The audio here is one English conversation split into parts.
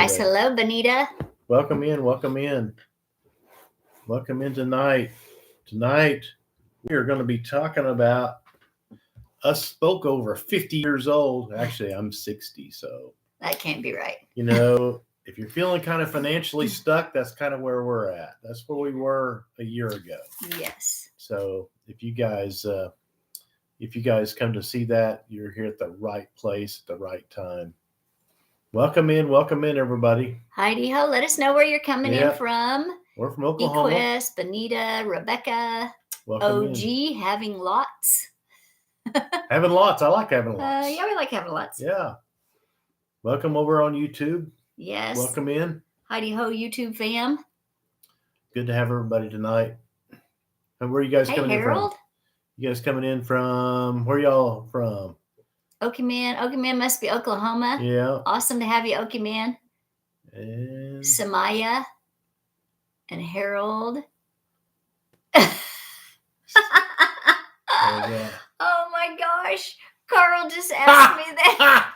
Yes, hello, Benita. Welcome in. Welcome in. Welcome in tonight. Tonight, we are going to be talking about us folk over 50 years old. Actually, I'm 60. So, That can't be right. if you're feeling kind of financially stuck, that's kind of where we're at. That's where we were a year ago. Yes. So, if you guys come to see that, you're here at the right place at the right time. Welcome in, everybody. Heidi ho, let us know where you're coming in from. We're from Oklahoma. Equest, Benita, Rebecca, Welcome OG, in. having lots. Having lots. I like having lots. Yeah, we like having lots. Yeah. Welcome over on YouTube. Yes. Welcome in. Heidi ho, YouTube fam. Good to have everybody tonight. And where are you guys coming Harold? in from? You guys coming in from, where y'all from? Okie Man must be Oklahoma. Yeah. Awesome to have you, Okie Man. And Samaya and Harold. Oh my gosh. Carl just asked me that.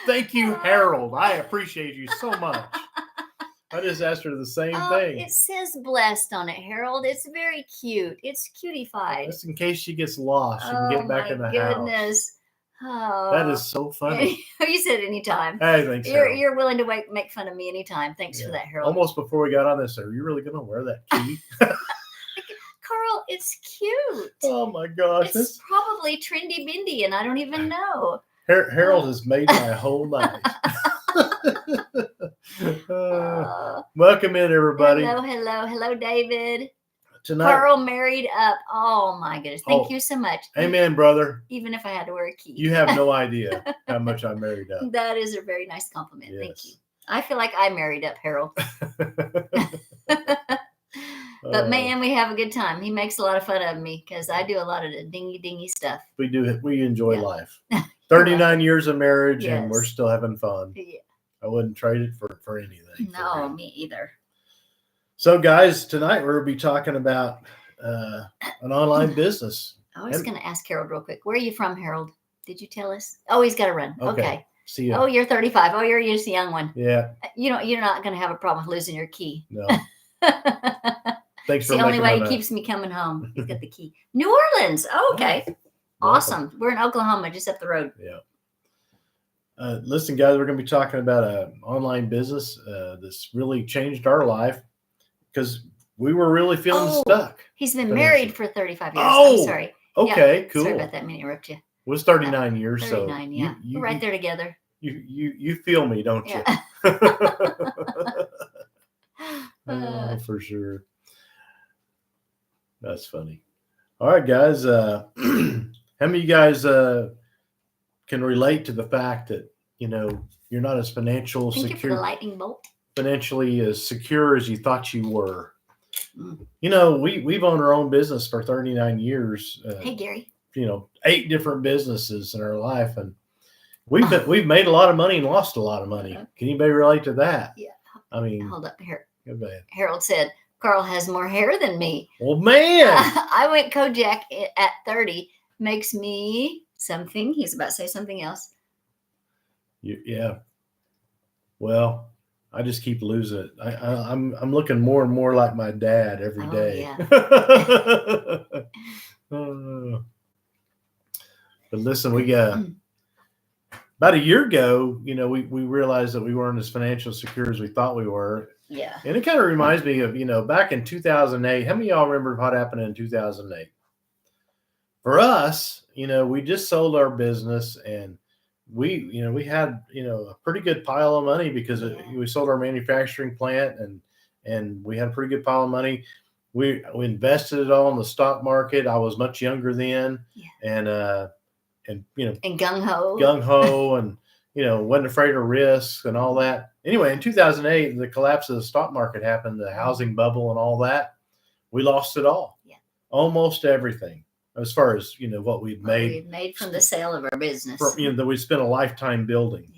Thank you, Harold. I appreciate you so much. I just asked her the same thing. It says blessed on it, Harold. It's very cute. It's cutified. Just in case she gets lost, she can get back in the goodness. house. Oh, that is so funny. You said anytime. Hey, thanks, you're willing to make fun of me anytime. Thanks for that, Harold. Almost before we got on this, are you really going to wear that key? Carl, it's cute. Oh my gosh. It's probably trendy bendy, and I don't even know. Harold has made my whole night. Welcome in, everybody. Hello, David. Tonight, Carl married up. Oh my goodness. Thank you so much. Amen, brother. Even if I had to wear a key. You have no idea how much I married up. That is a very nice compliment. Yes. Thank you. I feel like I married up Harold. But man, we have a good time. He makes a lot of fun of me because I do a lot of the dingy stuff. We do. We enjoy life. 39 years of marriage, and we're still having fun. Yeah. I wouldn't trade it for anything. No, me either. So, guys, tonight we're going to be talking about an online business. I was going to ask Harold real quick. Where are you from, Harold? Did you tell us? Oh, he's got to run. Okay. See ya. Oh, you're 35. Oh, you're just a young one. Yeah. You're not going to have a problem with losing your key. No. Thanks for the only way he keeps me coming home. He's got the key. New Orleans. Oh, okay. Awesome. We're in Oklahoma, just up the road. Yeah. Listen, guys, we're going to be talking about an online business that's really changed our life because we were really feeling stuck. He's been married for 35 years. Oh, I'm sorry. Okay, cool. Sorry about that. I didn't interrupt you. It was 39 years. 39, yeah. We're right there together. You feel me, don't you? For sure. That's funny. All right, guys. How many of you guys can relate to the fact that you're not as financially secure for the lightning bolt. Financially as secure as you thought you were? We've owned our own business for 39 years. Hey, Gary. 8 different businesses in our life, and we've made a lot of money and lost a lot of money. Can anybody relate to that? Yeah. I mean, hold up here. Go ahead. Harold said Carl has more hair than me. Well, man, I went Kojak at 30. Makes me something. He's about to say something else. Yeah. Well, I just keep losing it. I'm looking more and more like my dad every day. Yeah. But listen, we got about a year ago. We realized that we weren't as financially secure as we thought we were. Yeah. And it kind of reminds me of back in 2008. How many of y'all remember what happened in 2008? For us, we just sold our business, and we had a pretty good pile of money because we sold our manufacturing plant, and we had a pretty good pile of money. We invested it all in the stock market. I was much younger then, and gung ho, and wasn't afraid of risks and all that. Anyway, in 2008, the collapse of the stock market happened, the housing bubble and all that. We lost it all, almost everything. As far as what we'd made from the sale of our business, that we spent a lifetime building.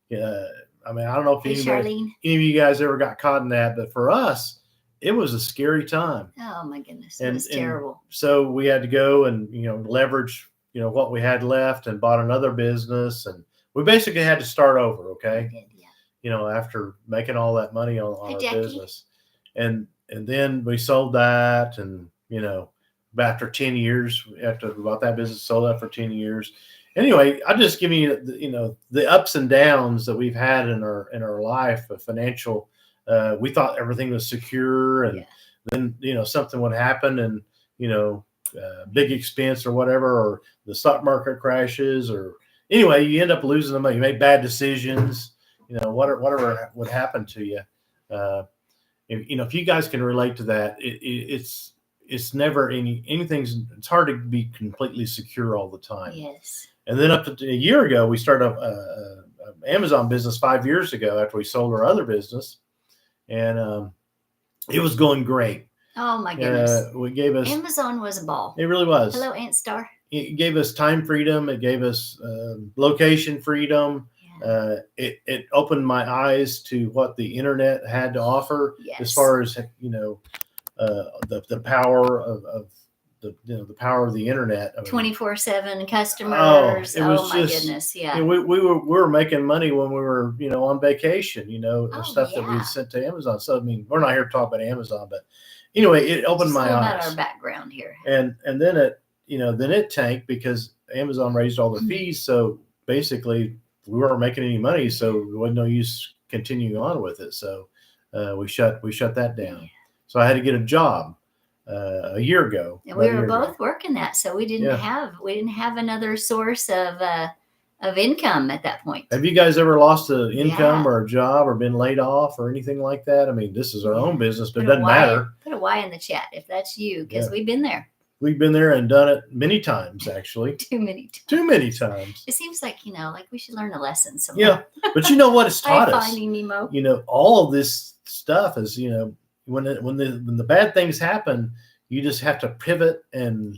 Yeah. I mean, I don't know if any of you guys ever got caught in that, but for us, it was a scary time. Oh my goodness, it was terrible. So we had to go and leverage what we had left and bought another business, and we basically had to start over. Okay. We did, after making all that money on Hi, our Jackie. business. And then we sold that, and after 10 years, after we bought that business, sold that for 10 years. Anyway, I'll just give you the ups and downs that we've had in our life of financial. We thought everything was secure, and then something would happen, and big expense or whatever, or the stock market crashes, or anyway, you end up losing the money. You make bad decisions, whatever would happen to you. If you guys can relate to that, it's never anything's. It's hard to be completely secure all the time. Yes. And then up to a year ago, we started a Amazon business 5 years ago after we sold our other business, and it was going great. Oh my goodness! Amazon was a ball. It really was. Hello, Aunt Star. It gave us time freedom. It gave us location freedom. Yeah. It opened my eyes to what the internet had to offer, as far as the power of the power of the internet. 24/7 customers. Oh my goodness! Yeah. We were making money when we were on vacation. Stuff that we sent to Amazon. So I mean, we're not here to talk about Amazon, but anyway, it opened my eyes. About our background here. And then it tanked because Amazon raised all the fees. So basically, we weren't making any money, so there wasn't no use continuing on with it. So we shut that down. So I had to get a job a year ago. And we were both working that, so we didn't have another source of income at that point. Have you guys ever lost an income or a job or been laid off or anything like that? I mean, this is our own business, but it doesn't matter. Put a Y in the chat if that's you, because we've been there. We've been there and done it many times, actually. Too many times. It seems like, like we should learn a lesson somewhere. Yeah, but you know what it's taught us? Finding Nemo. All of this stuff is, when the bad things happen, you just have to pivot and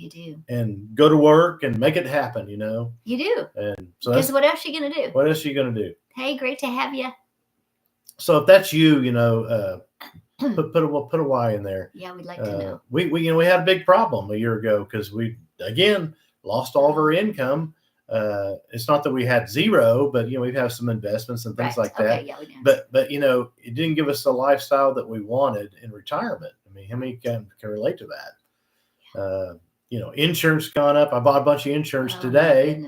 go to work and make it happen. You do. And so because what else are you gonna do? What else are you gonna do? Hey, great to have you. So if that's you, put a Y in there. Yeah, we'd like to know. We had a big problem a year ago because we again lost all of our income. It's not that we had zero, but we have some investments and things like that. Okay, yeah, we did. But it didn't give us the lifestyle that we wanted in retirement. I mean, how many can relate to that? Insurance gone up. I bought a bunch of insurance today, and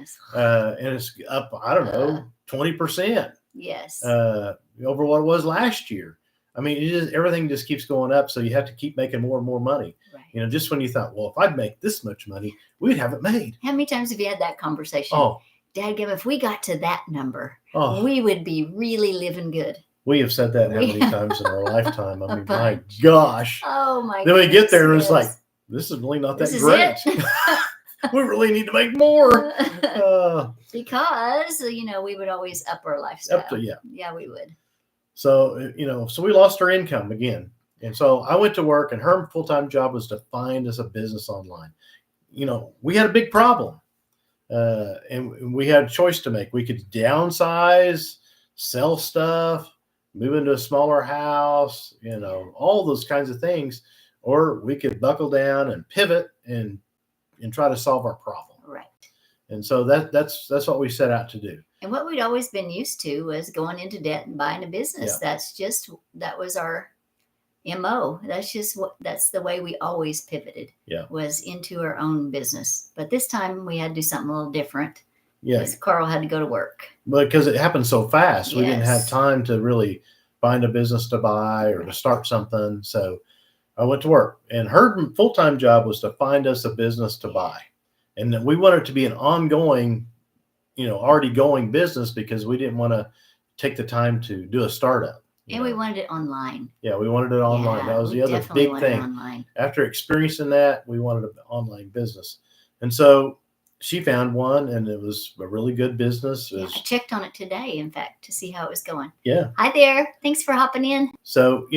it's up, I don't know, 20%. Yes. Over what it was last year. I mean, everything just keeps going up, so you have to keep making more and more money. Right. Just when you thought, well, if I'd make this much money, we'd have it made. How many times have you had that conversation? Oh, Dadgum, if we got to that number, we would be really living good. We have said that how many times in our lifetime? I mean, my gosh. Oh, my Then we get there and it's like, this is really not that great. We really need to make more. Because, we would always up our lifestyle. Yeah, we would. So, so we lost our income again. And so I went to work, and her full-time job was to find us a business online. We had a big problem, and we had a choice to make. We could downsize, sell stuff, move into a smaller house, all those kinds of things, or we could buckle down and pivot and try to solve our problem. Right. And so that's what we set out to do. And what we'd always been used to was going into debt and buying a business. Yeah. That was our MO. That's the way we always pivoted. Yeah. Was into our own business. But this time we had to do something a little different. Yeah. Because Carl had to go to work. Because it happened so fast. We didn't have time to really find a business to buy or to start something. So I went to work, and her full-time job was to find us a business to buy. And we wanted it to be an ongoing, already going business, because we didn't want to take the time to do a startup. And we wanted it online. Yeah, we wanted it online. That was the other big thing. After experiencing that, we wanted an online business. And so she found one, and it was a really good business. I checked on it today, in fact, to see how it was going. Yeah. Hi there. Thanks for hopping in. So,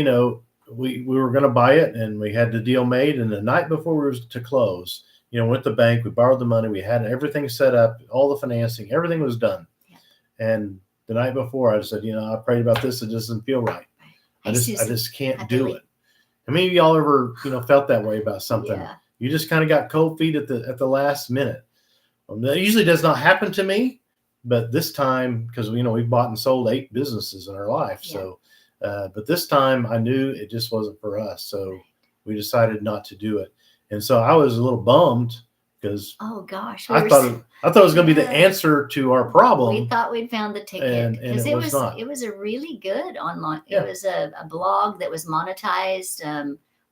we were going to buy it, and we had the deal made. And the night before we were to close, went to the bank, we borrowed the money, we had everything set up, all the financing, everything was done. Yeah. And the night before, I said, I prayed about this. It doesn't feel right. I just can't do it. How many of y'all ever, felt that way about something? Yeah. You just kind of got cold feet at the last minute. That usually does not happen to me, But this time, because we've bought and sold 8 businesses in our life, Yeah. so but this time I knew it just wasn't for us, so we decided not to do it. And so I was a little bummed because Oh gosh, I thought it was going to be the yeah. answer to our problem. We thought we'd found the ticket and because it was not. it was a really good online. Yeah. It was a blog that was monetized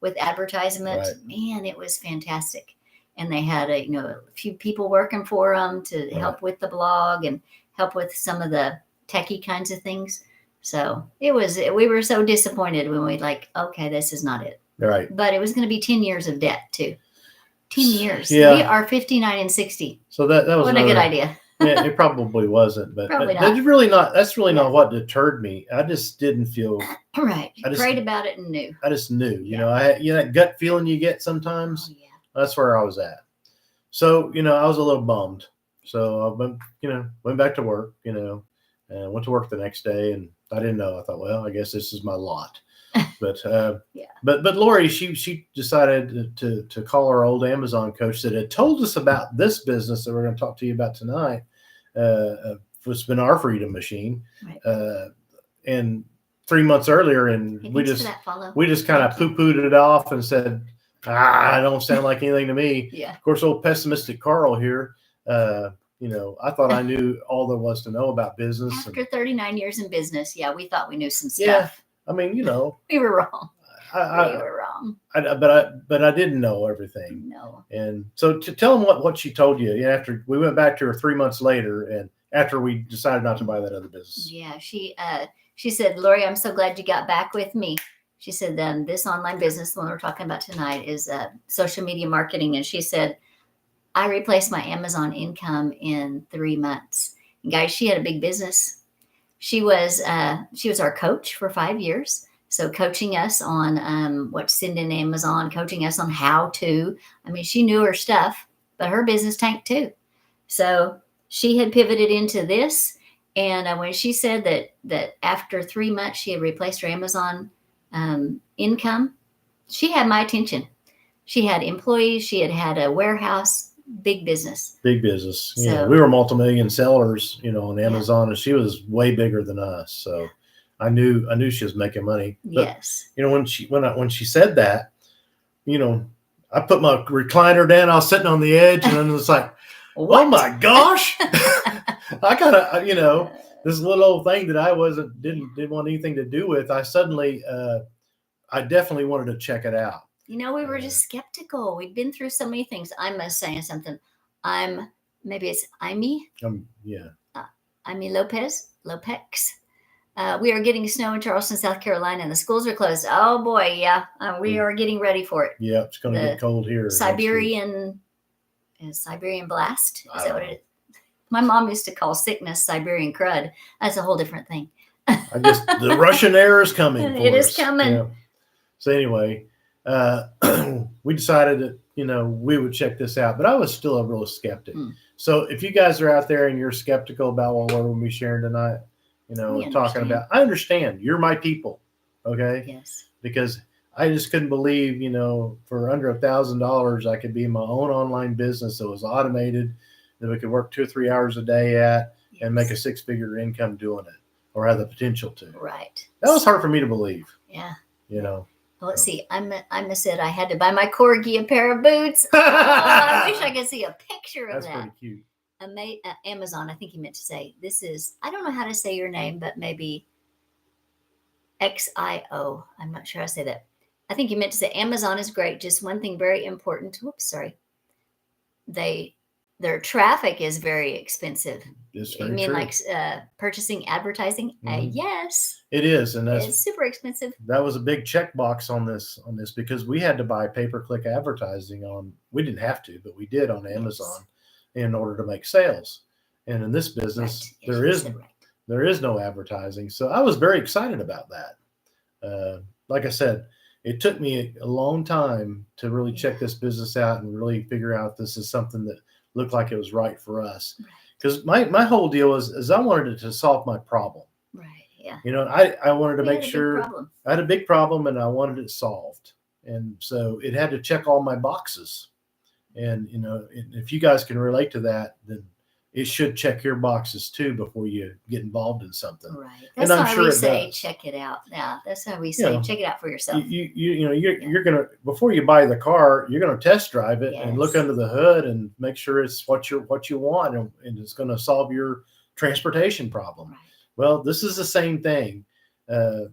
with advertisement. Right. Man, it was fantastic. And they had a few people working for them to help with the blog and help with some of the techie kinds of things. So we were so disappointed when we okay, this is not it. Right. But it was going to be 10 years of debt too. 10 years. Yeah. We are 59 and 60. So that was what a good idea. Yeah, it probably wasn't, but Probably not. That's really not what deterred me. I just didn't feel right. I prayed about it and knew. I just knew. I had that gut feeling you get sometimes. Oh, yeah. That's where I was at. So I was a little bummed. So I went back to work. And went to work the next day, and I didn't know. I thought, well, I guess this is my lot. But yeah. But Lori, she decided to call our old Amazon coach that had told us about this business that we're going to talk to you about tonight. It's been our freedom machine. Right. And 3 months earlier, and we just kind of poo-pooed it off and said, I don't sound like anything to me. Yeah. Of course, old pessimistic Carl here. I thought I knew all there was to know about business. After 39 years in business, we thought we knew some stuff. Yeah. I mean, we were wrong. We were wrong. But I didn't know everything. No. And so to tell them what she told you, after we went back to her 3 months later, and after we decided not to buy that other business. Yeah, she said, Lori, I'm so glad you got back with me. She said, this online business, the one we're talking about tonight, is social media marketing. And she said, I replaced my Amazon income in 3 months. And guys, she had a big business. She was our coach for 5 years. So coaching us on what to send in Amazon, coaching us on how to. I mean, she knew her stuff, but her business tanked too. So she had pivoted into this. And when she said that after 3 months she had replaced her Amazon income, she had my attention. She had employees. She had a warehouse. Big business. So, we were multi-million sellers, on Amazon, and she was way bigger than us. So I knew she was making money. But, yes. When she said that, I put my recliner down. I was sitting on the edge, and then it's like, what? Oh my gosh! I gotta, this little old thing that I didn't want anything to do with. I suddenly, I definitely wanted to check it out. We were just skeptical. We'd been through so many things. I must say something. Maybe it's Amy. Yeah. Amy Lopez. We are getting snow in Charleston, South Carolina, and the schools are closed. Oh boy, yeah. We are getting ready for it. Yeah, it's going to get cold here. Siberian blast. Is that what it is? My mom used to call sickness Siberian crud. That's a whole different thing. I guess the Russian air is coming. It is coming. Yeah. So anyway. We decided that, we would check this out, but I was still a real skeptic. So if you guys are out there and you're skeptical about what we're going to be sharing tonight, talking about, I understand. You're my people. Okay. Yes. Because I just couldn't believe, for under $1,000, I could be my own online business that was automated, that we could work 2 or 3 hours a day at and make a 6-figure income doing it, or have the potential to. Right. That was hard for me to believe. Yeah. Well, let's see. I said I had to buy my corgi a pair of boots. I wish I could see a picture of that. That's pretty cute. Amazon, I think he meant to say, this is, I don't know how to say your name, but maybe XIO. I'm not sure how to say that. I think you meant to say Amazon is great. Just one thing very important. Whoops, sorry. Their traffic is very expensive. You mean true. Like purchasing advertising? Mm-hmm. Yes. It is, and it's super expensive. That was a big checkbox on this because we had to buy pay-per-click advertising on. We didn't have to, but we did on Amazon in order to make sales. And in this business, there is no advertising. So I was very excited about that. Like I said, it took me a long time to really check this business out and really figure out if this is something that looked like it was right for us. Because my whole deal is I wanted it to solve my problem. Right. Yeah. I wanted to make sure I had a big problem and I wanted it solved. And so it had to check all my boxes. And, if you guys can relate to that, then it should check your boxes too before you get involved in something. Right. And That's I'm why sure we it say does. check it out. Yeah, that's how we You say know, check it out for yourself. you're gonna, before you buy the car, you're gonna test drive it and look Yes. under the hood and make sure it's what you want, and it's going to solve your transportation problem. Right. Well, this is the same thing.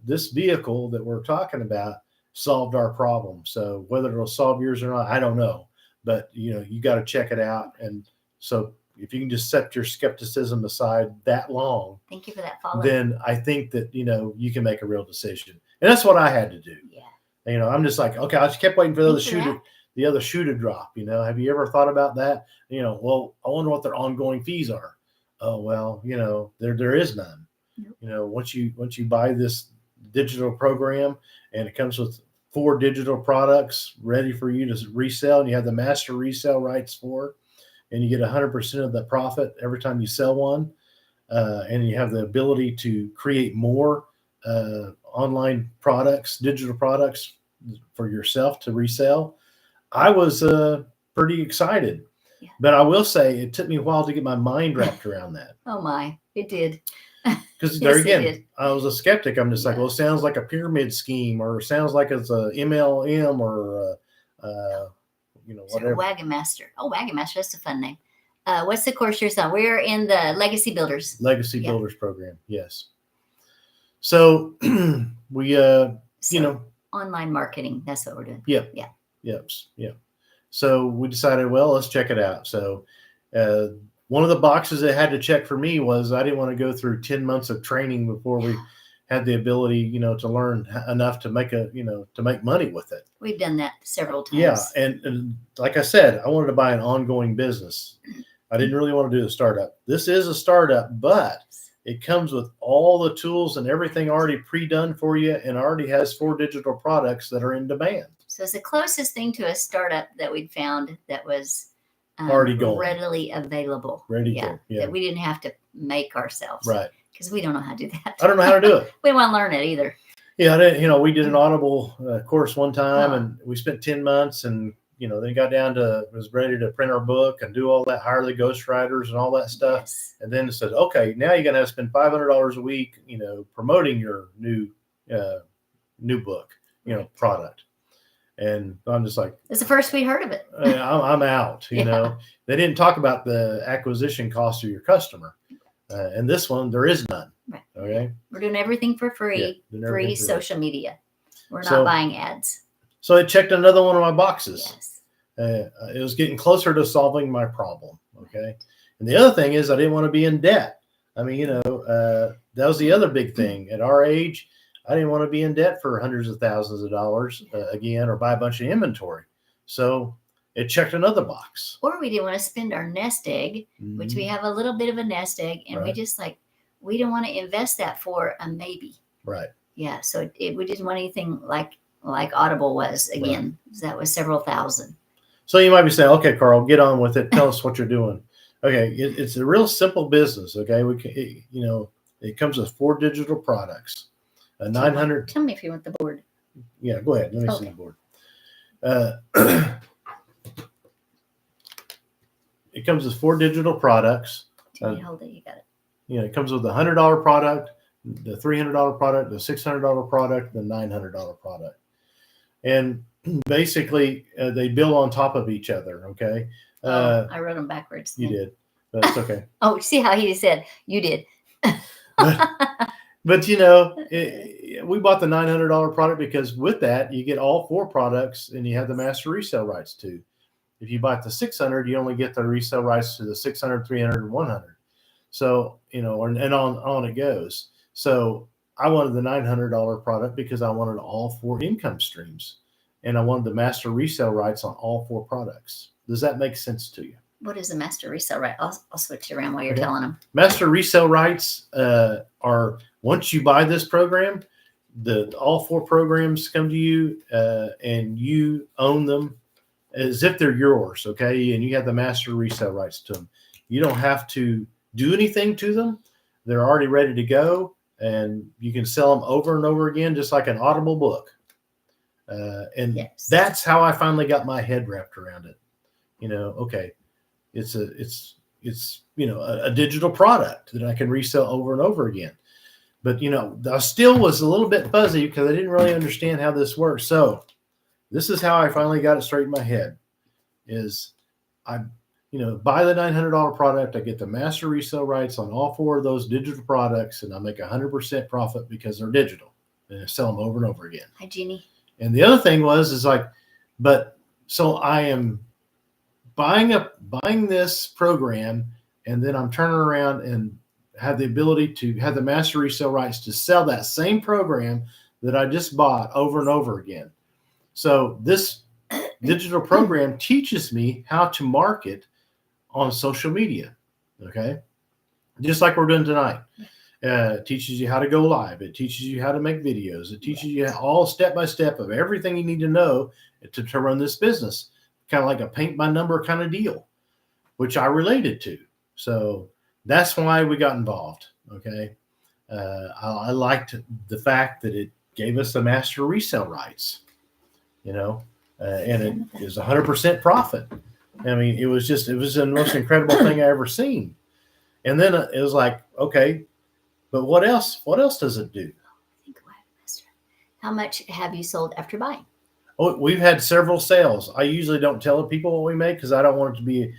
This vehicle that we're talking about solved our problem. So whether it'll solve yours or not, I don't know. But you got to check it out. And so if you can just set your skepticism aside that long, Thank you for that follow. then I think that you can make a real decision. And that's what I had to do. Yeah. I'm just like, okay, I just kept waiting for the other Thanks for shoe to drop. Have you ever thought about that? Well, I wonder what their ongoing fees are. Oh, well, there is none. Nope. Once you buy this digital program and it comes with 4 digital products ready for you to resell, and you have the master resale rights for, and you get 100% of the profit every time you sell one, and you have the ability to create more online products, digital products for yourself to resell. I was pretty excited. Yeah. But I will say it took me a while to get my mind wrapped around that. Oh my, it did. Because Yes, there it again, did. I was a skeptic. I'm just like, Yeah. well, it sounds like a pyramid scheme, or sounds like it's a MLM, or whatever. Wagon Master. Oh, Wagon Master, that's a fun name. What's the course you're on? We're in the Legacy Builders. Legacy Yeah. Builders program. Yes. So we Online marketing. That's what we're doing. Yep. Yeah. Yep. So we decided, well, let's check it out. So one of the boxes that had to check for me was I didn't want to go through 10 months of training before we had the ability, to learn enough to make to make money with it. We've done that several times. Yeah. And like I said, I wanted to buy an ongoing business. I didn't really want to do a startup. This is a startup, but it comes with all the tools and everything already pre-done for you, and already has 4 digital products that are in demand. So it's the closest thing to a startup that we'd found that was already going, readily available. Ready to go. Yeah. That we didn't have to make ourselves. Right. Because we don't know how to do that. I don't know how to do it. We don't want to learn it either. Yeah, we did an Audible course one time, and we spent 10 months, and then got down to, was ready to print our book and do all that, hire the ghostwriters and all that stuff. Yes. And then it said, okay, now you're going to have to spend $500 a week, promoting your new book, product. And I'm just like, it's the first we heard of it. I'm out. They didn't talk about the acquisition cost of your customer. And this one, there is none. Right. Okay. We're doing everything for free. Yeah, free social media. We're not buying ads. So it checked another one of my boxes. Yes. It was getting closer to solving my problem. Okay. And the other thing is, I didn't want to be in debt. I mean, that was the other big thing. At our age, I didn't want to be in debt for hundreds of thousands of dollars again, or buy a bunch of inventory. So it checked another box. Or we didn't want to spend our nest egg, which we have a little bit of a nest egg, and we just we don't want to invest that for a maybe. Right. Yeah. So we didn't want anything like Audible was again. Right. That was several thousand. So you might be saying, okay, Carl, get on with it. Tell us what you're doing. Okay. It's a real simple business. Okay. It comes with 4 digital products. 900. Tell me if you want the board. Yeah, go ahead. Let me see the board. It comes with 4 digital products. Hold it. You got it. It comes with the $100 product, the $300 product, the $600 product, the $900 product, and basically they build on top of each other. Okay. I wrote them backwards. You did. That's okay. Oh, see how he said you did. But we bought the $900 product because with that you get all 4 products, and you have the master resale rights too. If you buy the 600, you only get the resale rights to the 600, 300, and 100. So and on it goes. So I wanted the $900 product because I wanted all 4 income streams, and I wanted the master resale rights on all 4 products. Does that make sense to you? What is a master resale right? I'll switch it around while you're telling them. Master resale rights are, once you buy this program, all 4 programs come to you, and you own them as if they're yours. Okay. And you have the master resale rights to them. You don't have to do anything to them. They're already ready to go, and you can sell them over and over again, just like an Audible book. And that's how I finally got my head wrapped around it. Okay. It's a digital product that I can resell over and over again. But, I still was a little bit fuzzy because I didn't really understand how this works. So this is how I finally got it straight in my head is I, buy the $900 product. I get the master resale rights on all 4 of those digital products, and I make 100% profit because they're digital, and I sell them over and over again. Hi, Jeannie. And the other thing is like, so I am buying this program, and then I'm turning around and have the ability to have the master resale rights to sell that same program that I just bought over and over again. So this digital program teaches me how to market on social media. Okay. Just like we're doing tonight. It teaches you how to go live. It teaches you how to make videos. It teaches you all step-by-step of everything you need to know to run this business. Kind of like a paint by number kind of deal, which I related to. So that's why we got involved. Okay. I liked the fact that it gave us the master resale rights, and it is 100% profit. I mean, it was the most incredible thing I ever seen. And then it was like, okay, but what else does it do? How much have you sold after buying? Oh, we've had several sales. I usually don't tell people what we make because I don't want it to be,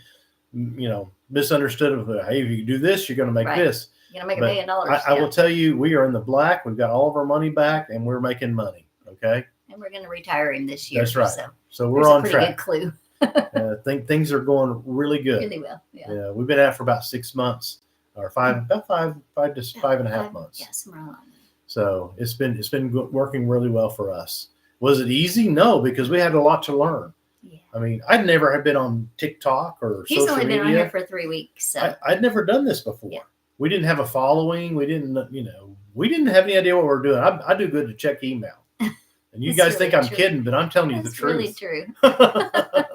misunderstood of, hey, if you do this, you're going to make this. You're going to make $1 million. I will tell you, we are in the black. We've got all of our money back, and we're making money. Okay. And we're going to retire him this year. That's right. So we're on on track. Good clue. Think things are going really good. Really well. Yeah. We've been at it for about 6 months, or about 5.5 months. Yeah, somewhere along. So it's been working really well for us. Was it easy? No, because we had a lot to learn. Yeah. I mean, I'd never have been on TikTok or He's social only been media. on here for 3 weeks. So. I'd never done this before. Yeah. We didn't have a following. We didn't have any idea what we were doing. I do good to check email. And you guys think I'm kidding, but I'm telling you the truth. It's really true.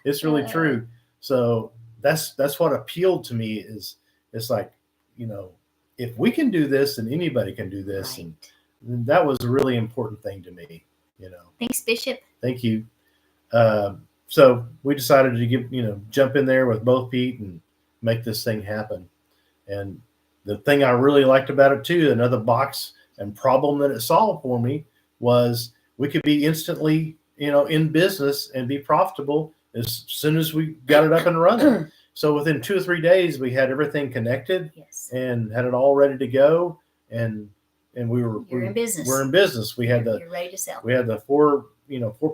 It's really true. So that's what appealed to me is it's like, if we can do this, then anybody can do this. Right. And that was a really important thing to me, Thanks, Bishop. Thank you. So we decided to jump in there with both feet and make this thing happen. And the thing I really liked about it too, another box and problem that it solved for me was we could be instantly, in business and be profitable as soon as we got it up and running. So within 2 or 3 days, we had everything connected and had it all ready to go. And we're in business. We're in business. You're ready to sell. We had the 4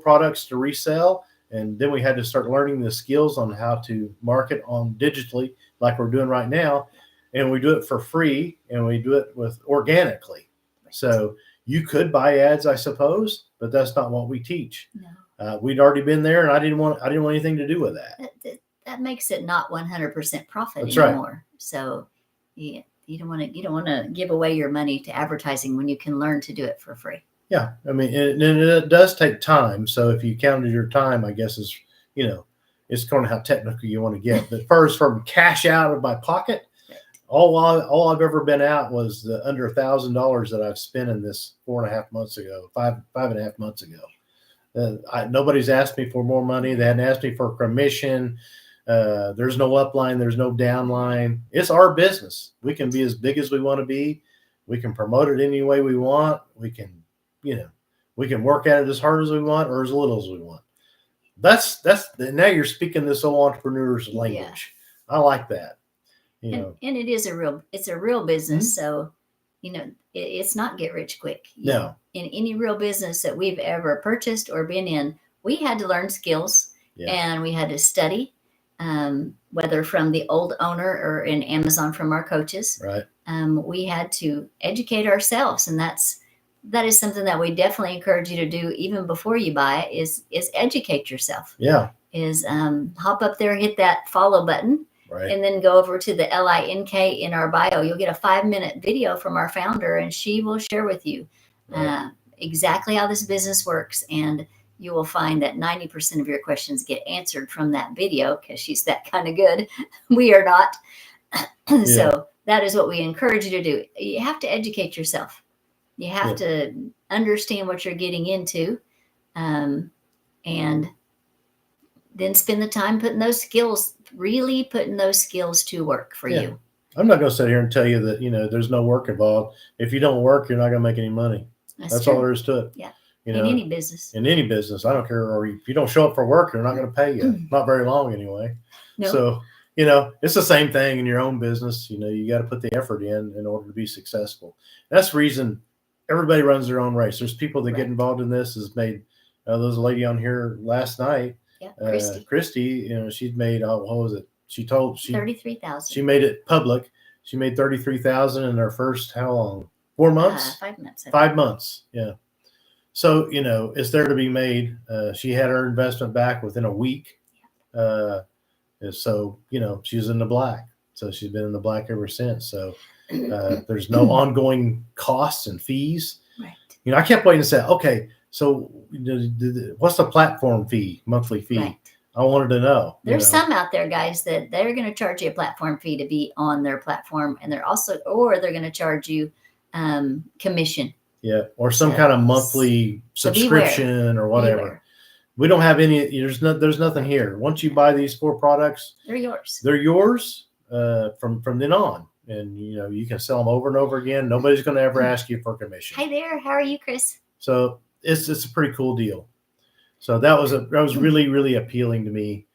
products to resell. And then we had to start learning the skills on how to market on digitally like we're doing right now. And we do it for free and we do it organically. Right. So you could buy ads, I suppose, but that's not what we teach. No. We'd already been there, and I didn't want anything to do with that. That makes it not 100% profit that's anymore. Right. So you don't want to give away your money to advertising when you can learn to do it for free. Yeah, I mean, it does take time. So if you counted your time, I guess is it's going to how technical you want to get. But first, from cash out of my pocket. All I've ever been out was the under $1,000 that I've spent in this 4.5 months ago, 5.5 months ago. Nobody's asked me for more money. They hadn't asked me for commission. There's no upline. There's no downline. It's our business. We can be as big as we want to be. We can promote it any way we want. We can work at it as hard as we want or as little as we want. Now you're speaking this old entrepreneur's language. Yeah. I like that. And it is a real business. Mm-hmm. So, it's not get rich quick. No. In any real business that we've ever purchased or been in, we had to learn skills and we had to study, whether from the old owner or in Amazon from our coaches. Right. We had to educate ourselves. And that is something that we definitely encourage you to do even before you buy is educate yourself. Yeah. Is hop up there, hit that follow button. Right. And then go over to the LINK in our bio. You'll get a 5-minute video from our founder, and she will share with you exactly how this business works. And you will find that 90% of your questions get answered from that video because she's that kind of good. We are not. So that is what we encourage you to do. You have to educate yourself. You have to understand what you're getting into. And then spend the time putting those skills, really putting those skills to work for Yeah. you. I'm not going to sit here and tell you that, there's no work involved. If you don't work, you're not going to make any money. That's true. all there is to it. Yeah. In any business. In any business, I don't care. Or if you don't show up for work, they're not going to pay you. Not very long anyway. No. So, it's the same thing in your own business. You got to put the effort in order to be successful. That's the reason everybody runs their own race. There's people that get involved in this. Has made, there's a lady on here last night. Yeah, Christy, she's made, what was it? She told 33,000. She made it public. She made 33,000 in her first, how long? 4 months? 5 months. 5 months. Yeah. So, it's there to be made. She had her investment back within a week. So, she's in the black. So she's been in the black ever since. So there's no ongoing costs and fees. Right. I kept waiting to say, okay, so what's the platform fee, monthly fee? Right. I wanted to know. There's some out there, guys, that they're going to charge you a platform fee to be on their platform, and they're going to charge you commission. Yeah, or some kind of monthly subscription or whatever. Beware. We don't have any. There's nothing here. Once you buy these 4 products, they're yours. They're yours from then on, and you can sell them over and over again. Nobody's going to ever ask you for commission. Hi there. How are you, Chris? So it's a pretty cool deal. So that was really, really appealing to me.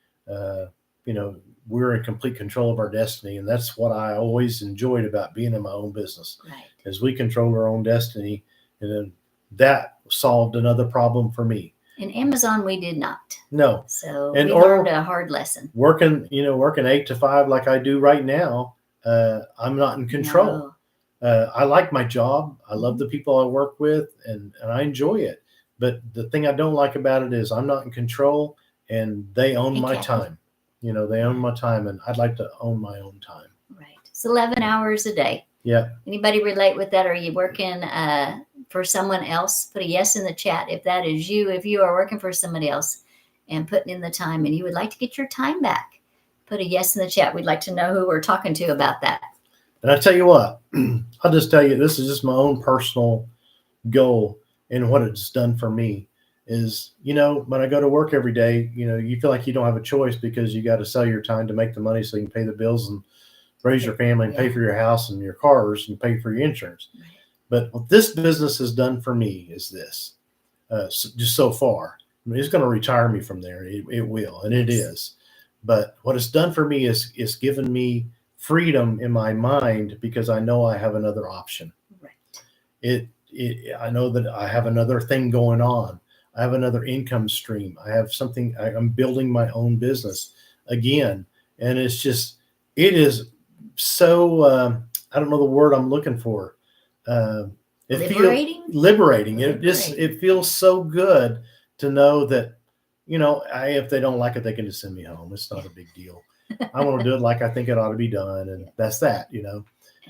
We're in complete control of our destiny, and that's what I always enjoyed about being in my own business. Right. Is we control our own destiny, and then that solved another problem for me. In Amazon, we did not. No. So we learned a hard lesson. Working 8 to 5 like I do right now, I'm not in control. No. I like my job. I love the people I work with, and I enjoy it. But the thing I don't like about it is I'm not in control, and they own my time. They own my time, and I'd like to own my own time. Right. It's 11 hours a day. Yeah. Anybody relate with that? Are you working for someone else? Put a yes in the chat if that is you. If you are working for somebody else and putting in the time and you would like to get your time back, put a yes in the chat. We'd like to know who we're talking to about that. And I tell you what, I'll just tell you, this is just my own personal goal, and what it's done for me is, when I go to work every day, you feel like you don't have a choice because you got to sell your time to make the money so you can pay the bills and raise your family and pay for your house and your cars and pay for your insurance. Right. But what this business has done for me is this, just so far. I mean, it's going to retire me from there. It will, and it is. But what it's done for me is given me freedom in my mind because I know I have another option. Right. I know that I have another thing going on. I have another income stream. I have something. I'm building my own business again, and it is so. I don't know the word I'm looking for. Liberating. Liberating. It feels so good to know that, if they don't like it, they can just send me home. It's not a big deal. I want to do it like I think it ought to be done, and that's that.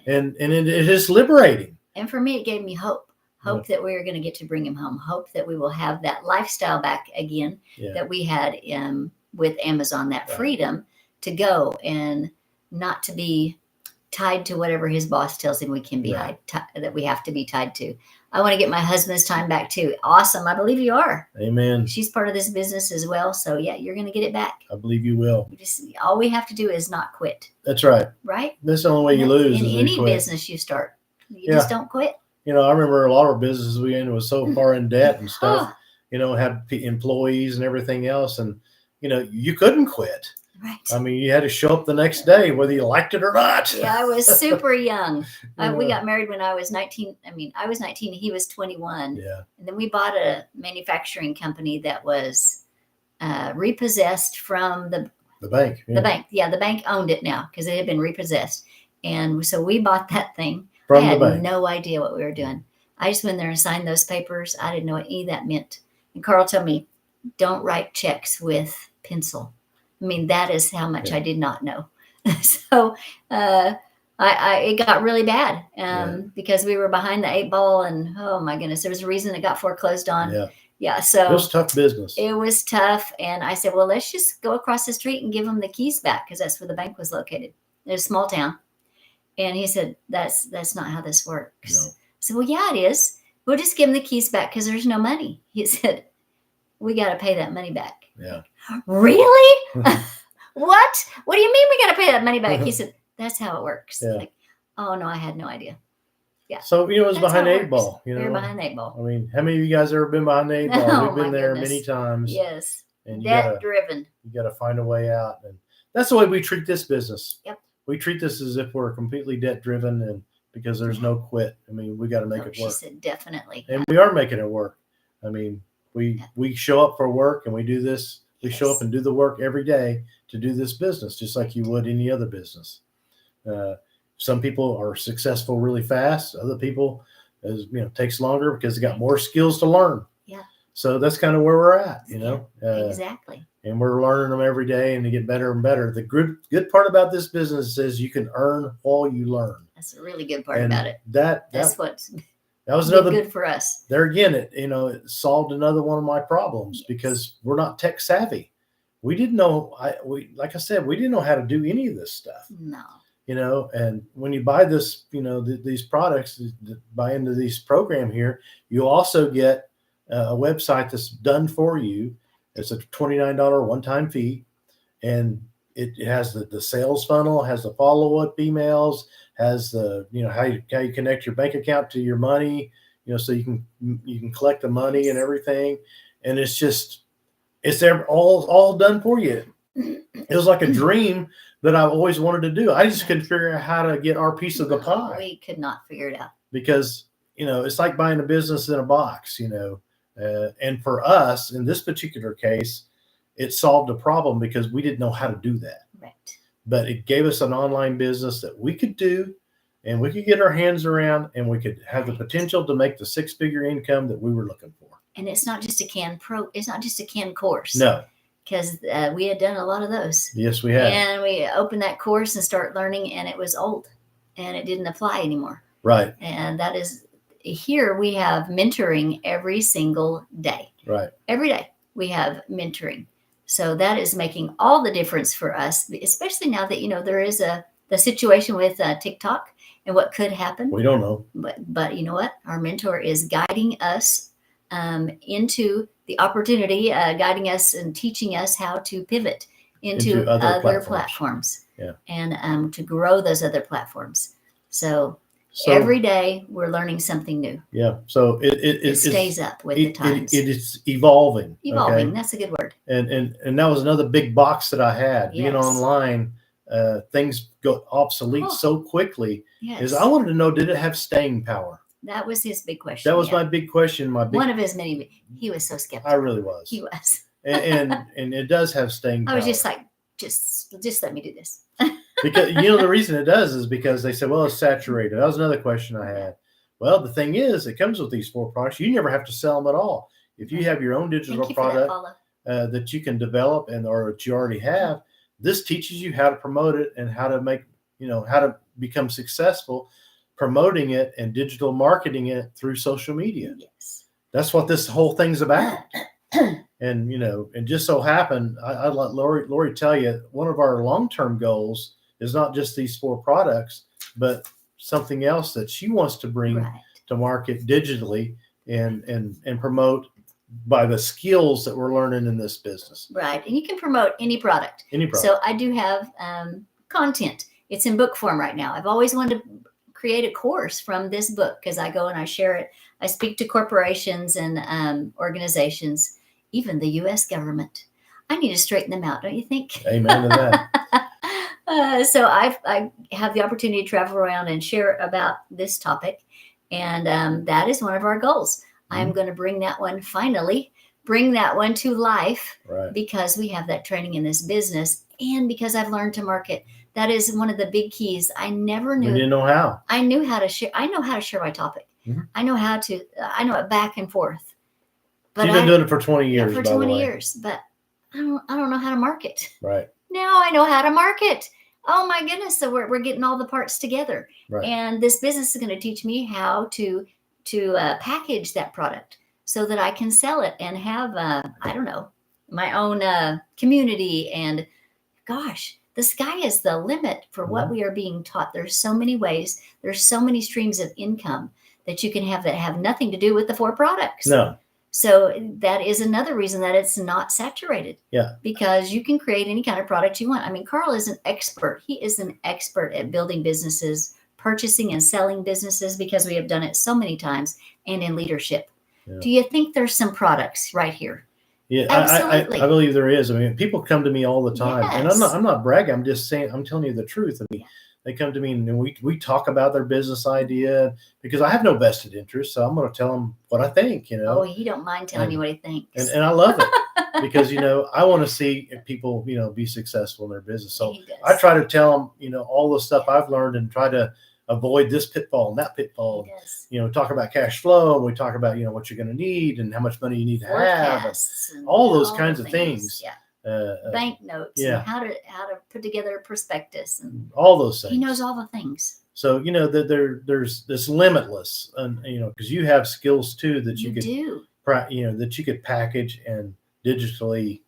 And it is liberating. And for me, it gave me hope. Hope that we are going to get to bring him home. Hope that we will have that lifestyle back again that we had with Amazon, that freedom to go and not to be tied to whatever his boss tells him we can be that we have to be tied to. I want to get my husband's time back too. Awesome. I believe you are. Amen. She's part of this business as well. So you're going to get it back. I believe you will. All we have to do is not quit. That's right. Right. That's the only way you lose. In any business you start, you just don't quit. I remember a lot of businesses we in was so far in debt and stuff, had employees and everything else. And, you couldn't quit. Right. I mean, you had to show up the next day, whether you liked it or not. Yeah, I was super young. We got married when I was 19. I was 19. He was 21. Yeah. And then we bought a manufacturing company that was repossessed from the bank. Yeah. The bank. Yeah, the bank owned it now because it had been repossessed. And so we bought that thing. From I the bank. had no idea what we were doing. I just went there and signed those papers. I didn't know what any of that meant. And Carl told me, don't write checks with pencil. That is how much I did not know. So it got really bad because we were behind the 8 ball, and oh my goodness, there was a reason it got foreclosed on. Yeah. So it was tough business. It was tough. And I said, well, let's just go across the street and give them the keys back because that's where the bank was located. It was a small town. And he said, that's not how this works. No. I said, well, yeah, it is. We'll just give them the keys back because there's no money. He said, we got to pay that money back. Yeah. Really? What? What do you mean we got to pay that money back? He said, that's how it works. Yeah. Like, oh no, I had no idea. Yeah. So, it was That's behind how the it eight ball. works. We're behind the eight ball. I mean, how many of you guys ever been behind the eight ball? Oh, We've been my there goodness. many times. Yes. And Debt driven. you got to find a way out. And that's the way we treat this business. Yep. We treat this as if we're completely debt driven, and because there's no quit. I mean, we got to make it work. She said definitely. And we are making it work. I mean, we show up for work and we do this. We show up and do the work every day to do this business, just like you would any other business. Some people are successful really fast. Other people, takes longer because they got more skills to learn. Yeah. So that's kind of where we're at, Exactly. And we're learning them every day and they get better and better. The good part about this business is you can earn while you learn. That's a really good part about it. That's what's that was another good for us. There again, it solved another one of my problems because we're not tech savvy. We didn't know. Like I said, we didn't know how to do any of this stuff. No. And when you buy this, these products, buy into this program here, you also get a website that's done for you. It's a $29 one-time fee, and it has the sales funnel, has the follow-up emails, has the how you connect your bank account to your money, so you can collect the money and everything, and it's all done for you. It was like a dream that I've always wanted to do. I just couldn't figure out how to get our piece of the pie. We could not figure it out Because it's like buying a business in a box. And for us in this particular case, it solved a problem because we didn't know how to do that. Right. But it gave us an online business that we could do, and we could get our hands around, and we could have the potential to make the 6-figure income that we were looking for. And it's not just a canned it's not just a canned course. No. Because we had done a lot of those. Yes, we had. And we opened that course and start learning, and it was old, and it didn't apply anymore. Right. And that is here we have mentoring every single day. Right. Every day we have mentoring. So that is making all the difference for us, especially now that, there is the situation with TikTok and what could happen. We don't know. But you know what? Our mentor is guiding us into the opportunity, guiding us and teaching us how to pivot into other platforms. Yeah. And to grow those other platforms. So every day we're learning something new. Yeah. So it stays up with the times. It is evolving. Evolving. Okay? That's a good word. And that was another big box that I had. Yes. Being online, things go obsolete so quickly. Yes. Is I wanted to know, did it have staying power? That was his big question. That was my big question. One of his many. He was so skeptical. I really was. He was. and it does have staying power. I was just like, just let me do this. Because the reason it does is because they said, well, it's saturated. That was another question I had. Well, the thing is, it comes with these 4 products. You never have to sell them at all. If you have your own digital product that you can develop or that you already have, this teaches you how to promote it and how to make, how to become successful promoting it and digital marketing it through social media. Yes. That's what this whole thing's about. And, and just so happened, I'd let Lori tell you, one of our long-term goals is not just these 4 products, but something else that she wants to bring to market digitally and promote by the skills that we're learning in this business. Right. And you can promote any product. Any product. So I do have content. It's in book form right now. I've always wanted to create a course from this book because I go and I share it. I speak to corporations and organizations, even the U.S. government. I need to straighten them out, don't you think? Amen to that. So I have the opportunity to travel around and share about this topic. And that is one of our goals. Mm-hmm. I'm going to bring that one to life because we have that training in this business and because I've learned to market. That is one of the big keys. I never knew. You didn't know how. I knew how to share. I know how to share my topic. Mm-hmm. I know it back and forth. But you've been doing it for 20 years. For 20 years, but I don't know how to market. Right. Now I know how to market. Oh my goodness. So we're getting all the parts together. Right. And this business is going to teach me how to package that product so that I can sell it and have, my own community. And gosh, the sky is the limit for what we are being taught. There's so many ways. There's so many streams of income that you can have that have nothing to do with the 4 products. No. So that is another reason that it's not saturated. Yeah. Because you can create any kind of product you want. I mean, Carl is an expert. He is an expert at building businesses, purchasing and selling businesses, because we have done it so many times, and in leadership. Yeah. Do you think there's some products right here? Yeah, Absolutely. I believe there is. I mean, people come to me all the time, and Yes. I'm not bragging. I'm just saying, I'm telling you the truth. I mean, they come to me and we talk about their business idea, because I have no vested interest. So I'm going to tell them what I think, you know. Oh, he don't mind telling you what he thinks. And I love it because, you know, I want to see people, you know, be successful in their business. So He does. I try to tell them, you know, all the stuff I've learned, and try to avoid this pitfall and that pitfall. He does. You know, talk about cash flow, and we talk about, you know, what you're going to need and how much money you need to have, Forecasts and all those all kinds the of things. Yeah. Uh, Bank notes. yeah. And how to put together a prospectus, and all those things. he knows all the things. So, you know, that there's this limitless, and, you know, because you have skills too that you could do. You know, that you could package and digitally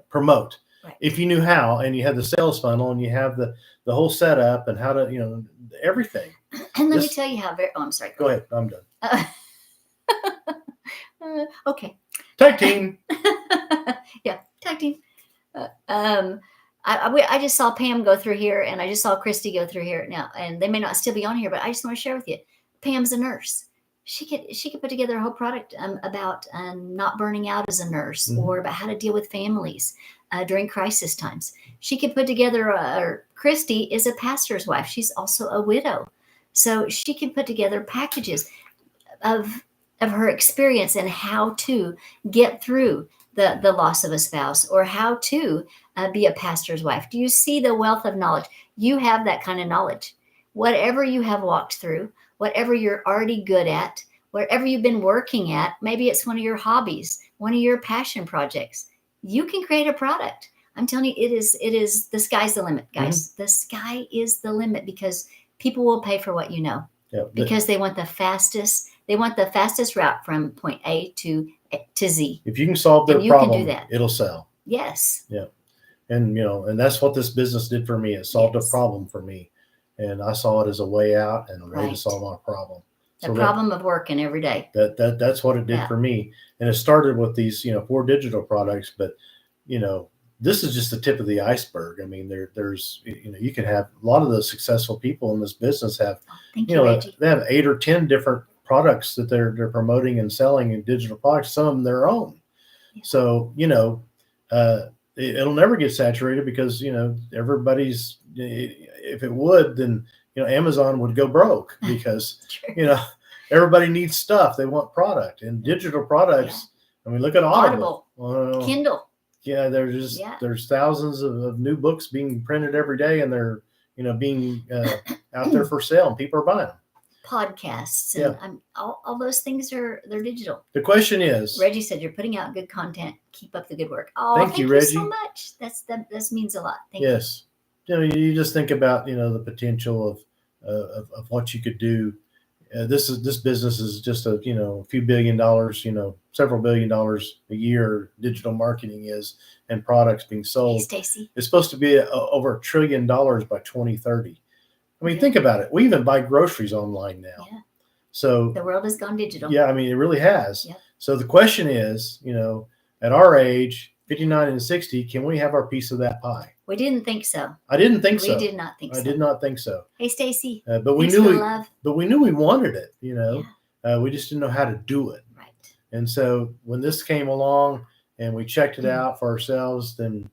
promote, Right. if you knew how, and you had the sales funnel, and you have the whole setup, and how to, you know, everything. And let me tell you how very. Oh, I'm sorry. Go ahead. I'm done. Okay. Tag team. Yeah, tag team. I just saw Pam go through here, and I just saw Christy go through here now, and they may not still be on here, but I just want to share with you. Pam's a nurse. She could put together a whole product about not burning out as a nurse, Mhm. or about how to deal with families during crisis times. She could put together. Christy is a pastor's wife. She's also a widow, so she can put together packages of her experience and how to get through the loss of a spouse, or how to be a pastor's wife. Do you see the wealth of knowledge? You have that kind of knowledge. Whatever you have walked through, whatever you're already good at, wherever you've been working at, maybe it's one of your hobbies, one of your passion projects, you can create a product. I'm telling you, it is the sky's the limit, guys. Mm-hmm. The sky is the limit, because people will pay for what you know. Yeah, because they want the fastest route from point A to Z. If you can solve their problem, it'll sell. Yes. Yeah. And, you know, and that's what this business did for me. It solved a problem for me. And I saw it as a way out and a way to solve my problem. The problem of working every day. That's what it did for me. And it started with these, you know, 4 digital products, but, you know, this is just the tip of the iceberg. I mean, there's, you know, you can have a lot of the successful people in this business have, you know, they have 8 or 10 different products that they're promoting and selling in digital products, some of them their own. Yeah. So, you know, it'll never get saturated, because, you know, everybody's, if it would, then, you know, Amazon would go broke, because, you know, everybody needs stuff. They want product, and digital products. Yeah. I mean, look at Audible. Kindle. Yeah, there's thousands of new books being printed every day, and they're, you know, being out there for sale, and people are buying them. Podcasts and all those things they're digital. The question is, Reggie said you're putting out good content. Keep up the good work. Oh, thank you, Reggie, so much. That means a lot. Thank yes. You know, you just think about, you know, the potential of what you could do. This business is just a, you know, a few $1 billion, you know, several $1 billion a year. Digital marketing is, and products being sold. Hey, Stacy. It's supposed to be over $1 trillion by 2030. I mean, think about it. We even buy groceries online now. Yeah. So the world has gone digital. Yeah, I mean, it really has. Yeah. So the question is, you know, at our age, 59 and 60, can we have our piece of that pie? We didn't think so. I didn't think so. We did not think so. I did not think so. Hey, Stacy. But we knew we wanted it, you know. Yeah. We just didn't know how to do it. Right. And so when this came along and we checked it out for ourselves, then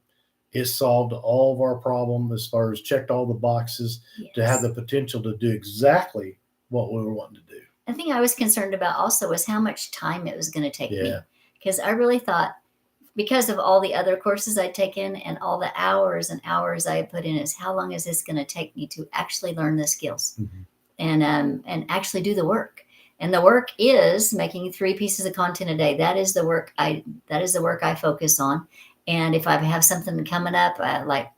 it solved all of our problem, as far as checked all the boxes to have the potential to do exactly what we were wanting to do. The thing I was concerned about also was how much time it was going to take me. Because I really thought, because of all the other courses I'd taken and all the hours and hours I had put in, is how long is this going to take me to actually learn the skills and actually do the work? And the work is making 3 pieces of content a day. That is the work I focus on. And if I have something coming up, like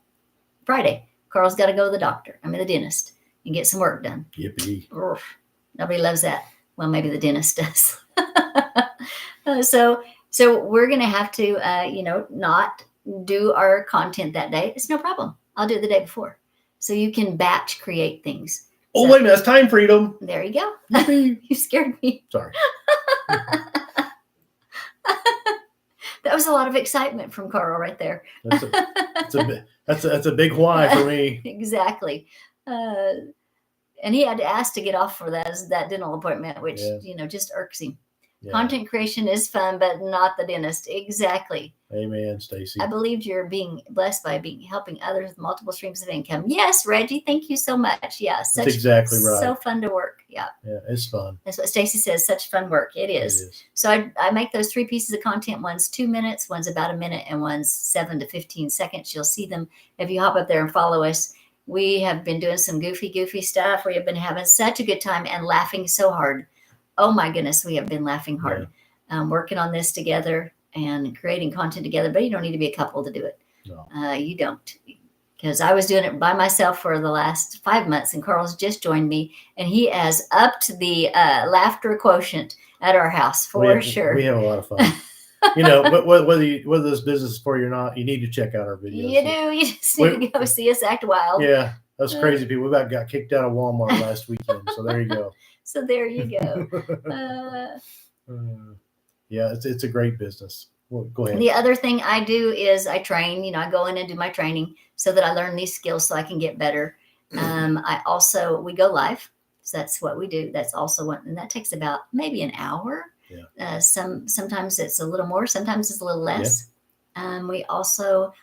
Friday, Carl's got to go to the doctor. I mean, the dentist, and get some work done. Yippee. Nobody loves that. Well, maybe the dentist does. So we're going to have to, you know, not do our content that day. It's no problem. I'll do it the day before. So you can batch create things. Oh, wait a minute. It's time freedom. There you go. You scared me. Sorry. That was a lot of excitement from Carl right there. That's a big why for me. Exactly. And he had to ask to get off for that dental appointment, which, just irks him. Yeah. Content creation is fun, but not the dentist. Exactly. Amen, Stacy. I believed you're being blessed by helping others with multiple streams of income. Yes, Reggie, thank you so much. Yeah, that's exactly right. So fun to work. Yeah. Yeah, it's fun. That's what Stacy says. Such fun work. It is. So I make those 3 pieces of content. One's 2 minutes, one's about a minute, and one's 7 to 15 seconds. You'll see them if you hop up there and follow us. We have been doing some goofy stuff. We have been having such a good time and laughing so hard. Oh my goodness, we have been laughing hard. Yeah. Working on this together and creating content together, but you don't need to be a couple to do it. No. You don't. Because I was doing it by myself for the last 5 months, and Carl's just joined me, and he has upped the laughter quotient at our house for sure. We have a lot of fun. But whether this business is for you or not, you need to check out our videos. You do. You just need to go see us act wild. Yeah, that's crazy people. We about got kicked out of Walmart last weekend, so there you go. So there you go. Yeah, it's a great business. Well, go ahead. The other thing I do is I train. I go in and do my training so that I learn these skills so I can get better. We go live. So that's what we do. That's also one, and that takes about maybe an hour. Yeah. Sometimes it's a little more, sometimes it's a little less. Yeah.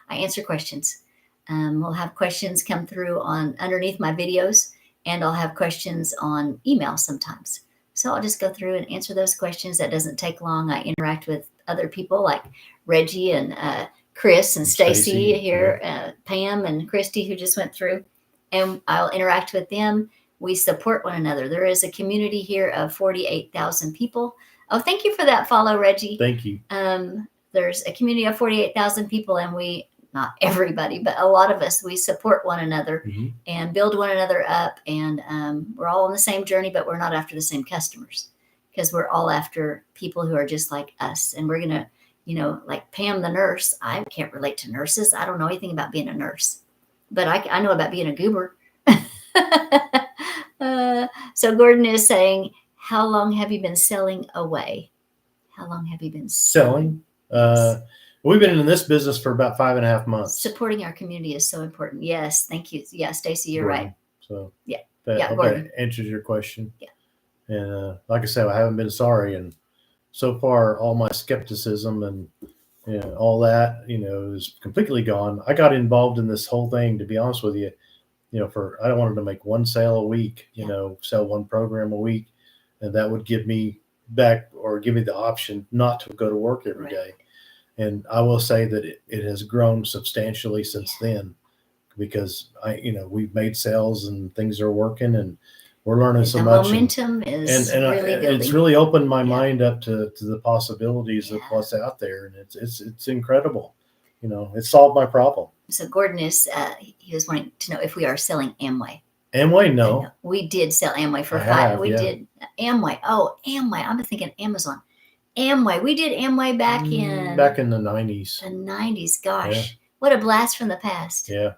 I answer questions. We'll have questions come through underneath my videos, and I'll have questions on email sometimes. So I'll just go through and answer those questions. That doesn't take long. I interact with other people like Reggie and Chris and Stacy here, Pam and Christy, who just went through, and I'll interact with them. We support one another. There is a community here of 48,000 people. Oh, thank you for that follow, Reggie. Thank you. There's a community of 48,000 people, and not everybody, but a lot of us, we support one another and build one another up. And we're all on the same journey, but we're not after the same customers, because we're all after people who are just like us. And we're going to, like Pam, the nurse, I can't relate to nurses. I don't know anything about being a nurse, but I know about being a goober. So Gordon is saying, how long have you been selling away? How long have you been selling? We've been in this business for about 5.5 months. Supporting our community is so important. Yes. Thank you. Yeah. Stacy, you're right. So that answers your question. Yeah. And like I said, I haven't been sorry. And so far, all my skepticism and all that, is completely gone. I got involved in this whole thing, to be honest with you, I don't want to make one sale a week, sell one program a week. And that would give me back, or give me the option not to go to work every day. And I will say that it has grown substantially since then, because we've made sales and things are working, and we're learning so much. Momentum is really building. It's really opened my mind up to the possibilities of what's out there, and it's incredible. It solved my problem. So Gordon he was wanting to know if we are selling Amway. Amway, no. We did sell Amway for 5. We did Amway. Oh, Amway. I'm thinking Amazon. Amway. We did Amway back in the 90s. The 90s. Gosh, what a blast from the past. Yeah.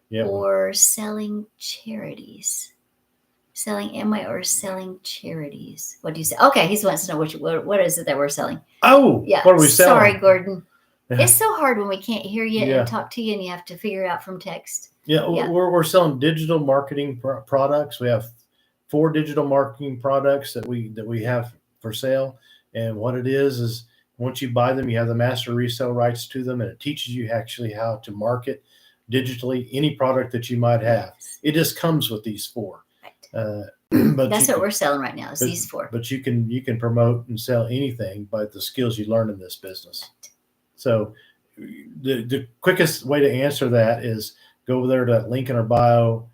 Yeah. Or selling charities. Selling Amway or selling charities. What do you say? Okay, he wants to know what is it that we're selling. Oh, yeah. What are we selling? Sorry, Gordon. Yeah. It's so hard when we can't hear you and talk to you, and you have to figure it out from text. Yeah. We're selling digital marketing products. We have 4 digital marketing products that we have for sale. And what it is once you buy them, you have the master resale rights to them, and it teaches you actually how to market digitally any product that you might have. Yes. It just comes with these 4. Right. But that's what we're selling right now, is these 4. But you can promote and sell anything by the skills you learn in this business. Right. So the quickest way to answer that is go over there to that link in our bio,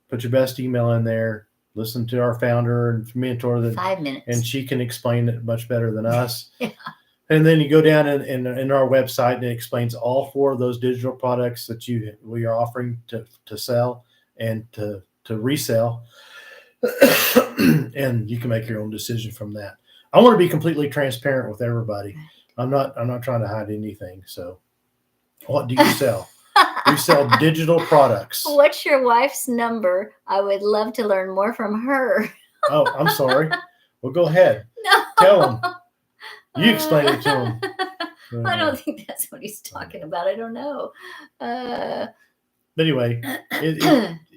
put your best email in there, listen to our founder and mentor 5 minutes, and she can explain it much better than us. Yeah. And then you go down in our website, and it explains all 4 of those digital products that we are offering to sell and to resell. And you can make your own decision from that. I want to be completely transparent with everybody. I'm not trying to hide anything. So what do you sell? We sell digital products. What's your wife's number? I would love to learn more from her. Oh, I'm sorry. Well, go ahead. No. Tell them. You explain it to them. I don't think that's what he's talking about. I don't know. But anyway,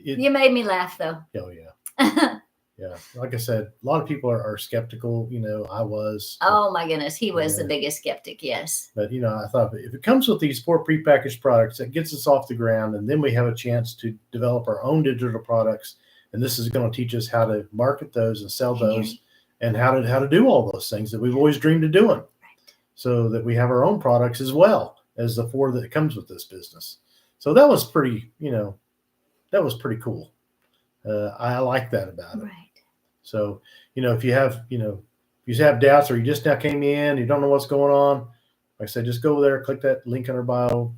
You made me laugh though. oh yeah. Yeah, like I said, a lot of people are skeptical. I was. Oh my goodness, he was the biggest skeptic. Yes. But I thought if it comes with these 4 prepackaged products, that gets us off the ground, and then we have a chance to develop our own digital products. And this is going to teach us how to market those and sell those, and how to do all those things that we've always dreamed of doing, so that we have our own products as well as the 4 that comes with this business. So that was pretty, that was pretty cool. I like that about it. Right. So, if you have, doubts, or you just now came in, you don't know what's going on, like I said, just go over there, click that link in our bio,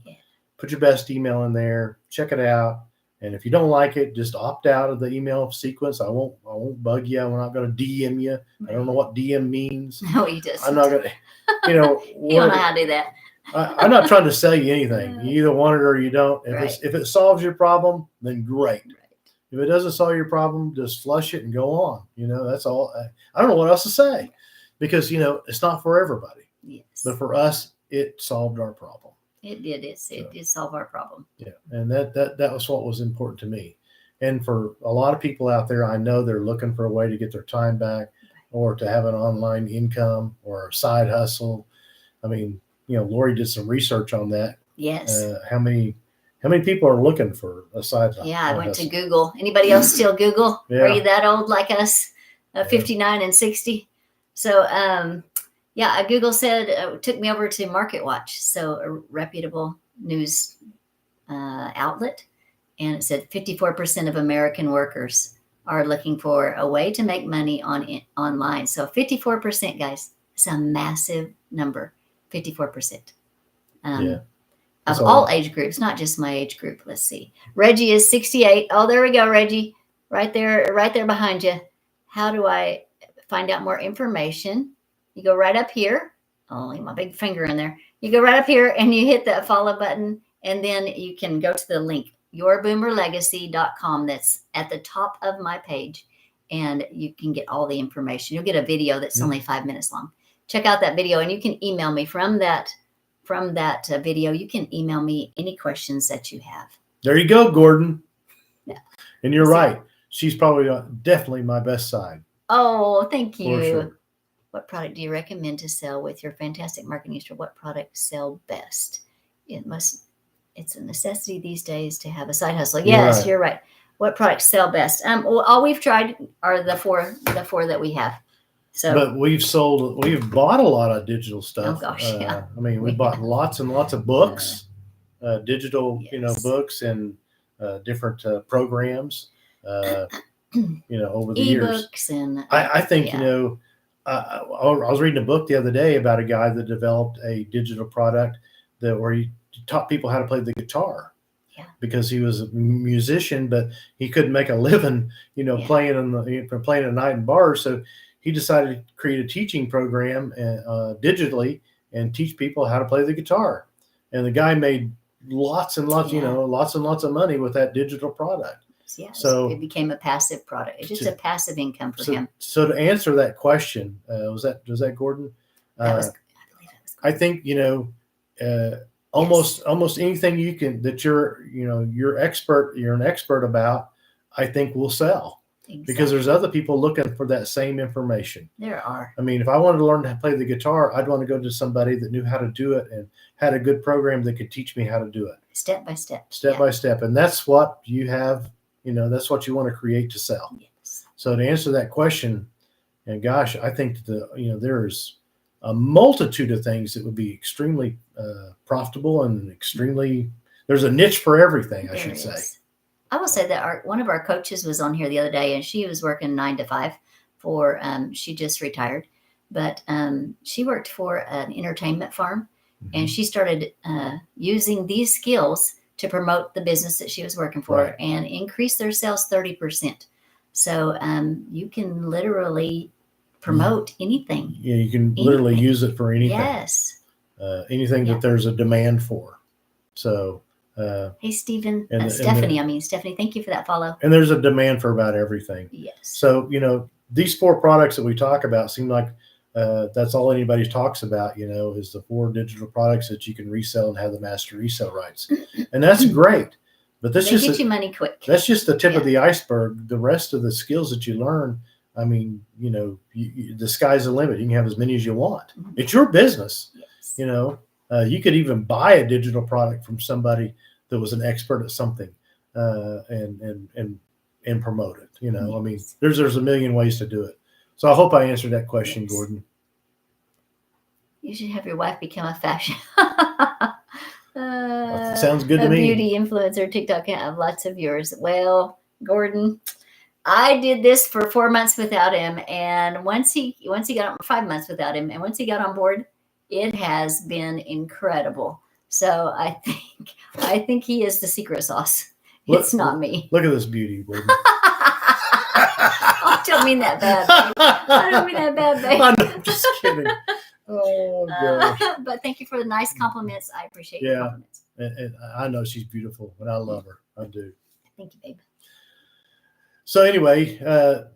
put your best email in there, check it out. And if you don't like it, just opt out of the email sequence. I won't bug you. We're not going to DM you. I don't know what DM means. No, he doesn't. I'm not going to, you don't know how to do that. I'm not trying to sell you anything. You either want it or you don't. If it solves your problem, then great. If it doesn't solve your problem, just flush it and go on. That's all. I don't know what else to say, because, it's not for everybody. Yes. But for us, it solved our problem. It did. It did solve our problem. Yeah. And that was what was important to me. And for a lot of people out there, I know they're looking for a way to get their time back, or to have an online income or a side hustle. I mean, Lori did some research on that. Yes. How many people are looking for a side hustle? Yeah, I went to Google. Anybody else still Google? Yeah. Are you that old like us, 59 and 60? So, Google said, took me over to MarketWatch, so a reputable news outlet, and it said 54% of American workers are looking for a way to make money online. So 54%, guys, it's a massive number. 54%. Of all age groups, not just my age group. Let's see. Reggie is 68. Oh, there we go, Reggie. Right there behind you. How do I find out more information? You go right up here. Only my big finger in there. You go right up here and you hit that follow button, and then you can go to the link, yourboomerlegacy.com. That's at the top of my page, and you can get all the information. You'll get a video that's only 5 minutes long. Check out that video, and you can email me from that video. You can email me any questions that you have. There you go, Gordon. Yeah. And you're right. She's probably definitely my best side. Oh, thank you. For sure. What product do you recommend to sell with your fantastic marketing store? What products sell best? It's a necessity these days to have a side hustle. Yes, you're right. What products sell best? Well, all we've tried are the four that we have. So, but we've bought a lot of digital stuff. Oh gosh, yeah. I mean, we bought lots and lots of books, digital, books and different programs, over the years. Ebooks and I think, I was reading a book the other day about a guy that developed a digital product where he taught people how to play the guitar. Yeah. Because he was a musician, but he couldn't make a living, playing at night in bars. So he decided to create a teaching program digitally and teach people how to play the guitar. And the guy made lots and lots, lots and lots of money with that digital product. Yeah, so it became a passive product. It's just a passive income for him. So to answer that question, was that Gordon? I believe that was Gordon. I think, almost anything that you're an expert about, I think will sell. Exactly. Because there's other people looking for that same information. There are. I mean, if I wanted to learn how to play the guitar, I'd want to go to somebody that knew how to do it and had a good program that could teach me how to do it. Step by step. Step by step. And that's what you have, that's what you want to create to sell. Yes. So to answer that question, and gosh, I think there's a multitude of things that would be extremely profitable and there's a niche for everything, I should say. I will say that one of our coaches was on here the other day, and she was working 9 to 5 she just retired, but she worked for an entertainment firm, and she started using these skills to promote the business that she was working for and increase their sales 30%. So you can literally promote anything. Yeah, you can literally use it for anything. Yes. Anything that there's a demand for. So. Hey, Stephen, Stephanie, thank you for that follow. And there's a demand for about everything. Yes. So, these 4 products that we talk about seem like that's all anybody talks about, is the 4 digital products that you can resell and have the master resale rights. And that's great. But that's They get you money quick. That's just the tip of the iceberg. The rest of the skills that you learn, I mean, the sky's the limit. You can have as many as you want. It's your business. Yes. You could even buy a digital product from somebody that was an expert at something, and promote it. Yes. I mean, there's a million ways to do it. So I hope I answered that question, Yes. Gordon. You should have your wife become a fashion. Sounds good to a me. Beauty influencer TikTok can have lots of viewers. Well, Gordon, I did this for 4 months without him, and once he got on 5 months without him, and once he got on board, it has been incredible. So I think he is the secret sauce. It's not me. Look at this beauty, Gordon. I don't mean that bad, babe. I don't mean that bad, babe. I'm just kidding. Oh, gosh. But thank you for the nice compliments. I appreciate your compliments. And I know she's beautiful, and I love her. I do. Thank you, babe. So anyway, the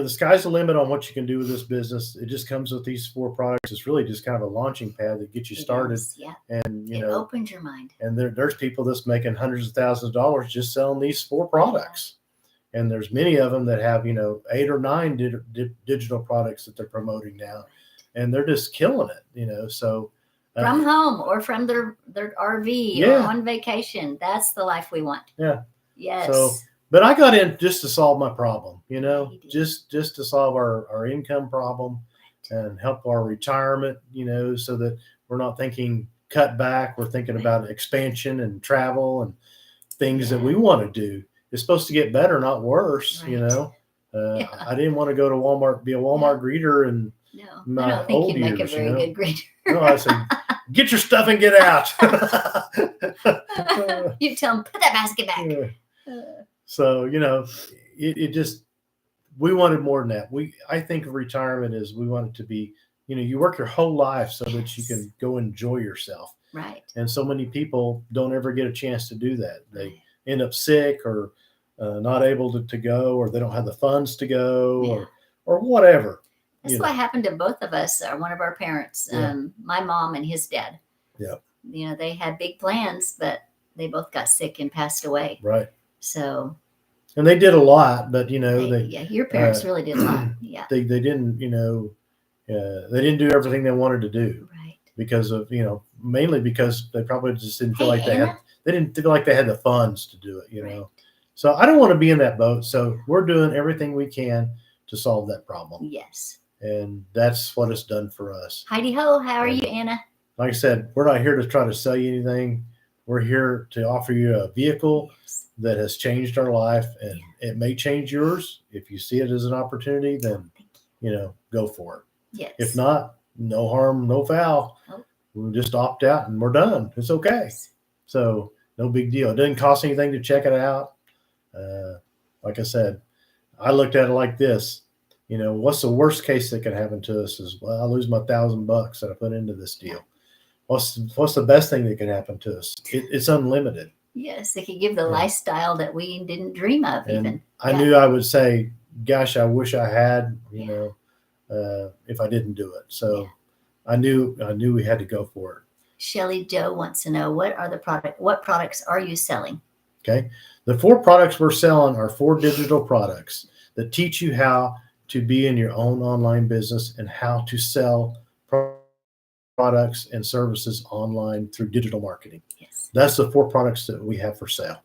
sky's the limit on what you can do with this business. It just comes with these 4 products. It's really just kind of a launching pad that gets you started. Yeah. And it opens your mind. And there's people that's making hundreds of thousands of dollars just selling these 4 products. Yeah. And there's many of them that have 8 or 9 digital products that they're promoting now, and they're just killing it. So from home or from their RV or on vacation. That's the life we want. Yeah. Yes. So, but I got in just to solve my problem, just to solve our income problem and help our retirement, so that we're not thinking cut back. We're thinking about expansion and travel and things that we want to do. It's supposed to get better, not worse. Right. I didn't want to go to Walmart, be a Walmart greeter, and no, I don't think you make a very good greeter. No, I said, get your stuff and get out. You tell them, put that basket back. So, it just, we wanted more than that. I think of retirement as we want it to be, you work your whole life so that you can go enjoy yourself. Right. And so many people don't ever get a chance to do that. They end up sick or not able to go, or they don't have the funds to go, or whatever. That's what happened to both of us, one of our parents, my mom and his dad. Yeah. They had big plans, but they both got sick and passed away. Right. So. And they did a lot, but your parents really did a lot. Yeah. They didn't, they didn't do everything they wanted to do. Right. Because of, mainly because they probably just didn't feel like they didn't feel like they had the funds to do it, Right. So I don't want to be in that boat. So we're doing everything we can to solve that problem. Yes. And that's what it's done for us. Heidi ho, how are you, Anna? Like I said, we're not here to try to sell you anything. We're here to offer you a vehicle that has changed our life, and it may change yours. If you see it as an opportunity, then, go for it. Yes. If not, no harm, no foul. Nope. We'll just opt out and we're done. It's okay. So no big deal. It doesn't cost anything to check it out. Like I said, I looked at it like this. What's the worst case that can happen to us is, well, I lose my $1,000 that I put into this deal. What's the best thing that can happen to us? It's unlimited. Yes, they could give the lifestyle that we didn't dream of. And even. I knew I would say, gosh, I wish I had, if I didn't do it. So I knew we had to go for it. Shelly Joe wants to know, what products are you selling? Okay. The 4 products we're selling are 4 digital products that teach you how to be in your own online business and how to sell products and services online through digital marketing. Yes. That's the 4 products that we have for sale.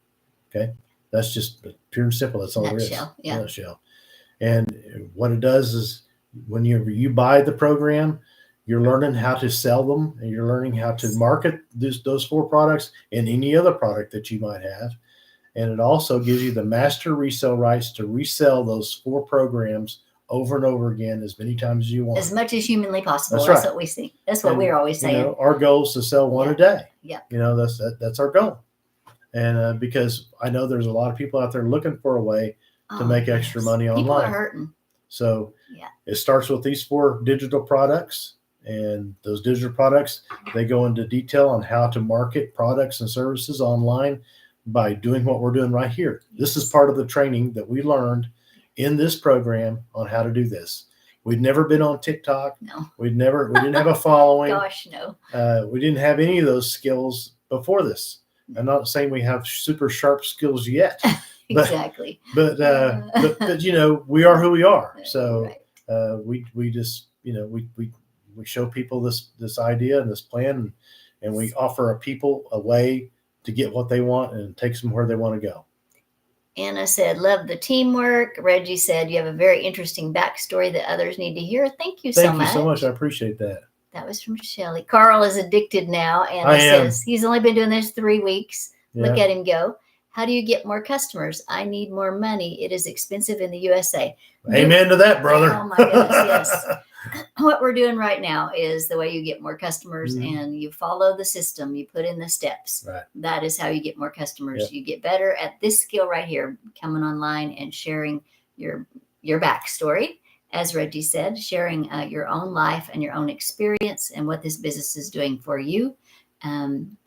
Okay. That's just pure and simple. That's all there is. Yeah. Nutshell. And what it does is, when you buy the program, you're learning how to sell them, and you're learning how to market those 4 products and any other product that you might have. And it also gives you the master resale rights to resell those 4 programs over and over again as many times as you want. As much as humanly possible. That's What we see. That's what we're always saying. Our goal is to sell 1 a day. Yeah. That's our goal. And because I know there's a lot of people out there looking for a way to make extra money online. People are hurting. So it starts with these 4 digital products, and those digital products, they go into detail on how to market products and services online by doing what we're doing right here. This is part of the training that we learned in this program on how to do this. We'd never been on TikTok. No. We didn't have a following. Gosh, no. We didn't have any of those skills before this. I'm not saying we have super sharp skills yet. Exactly. But we are who we are. So right. we just, we show people this idea and this plan, and we offer people a way to get what they want and takes them where they want to go. Anna said, love the teamwork. Reggie said, you have a very interesting backstory that others need to hear. Thank you so much. Thank you so much. I appreciate that. That was from Shelley. Carl is addicted now. Anna says, he's only been doing this 3 weeks. Yeah. Look at him go. How do you get more customers? I need more money. It is expensive in the USA. Amen to that, brother. Oh, my goodness, yes. What we're doing right now is the way you get more customers, and you follow the system. You put in the steps. Right. That is how you get more customers. Yep. You get better at this skill right here, coming online and sharing your backstory. As Reggie said, sharing your own life and your own experience and what this business is doing for you.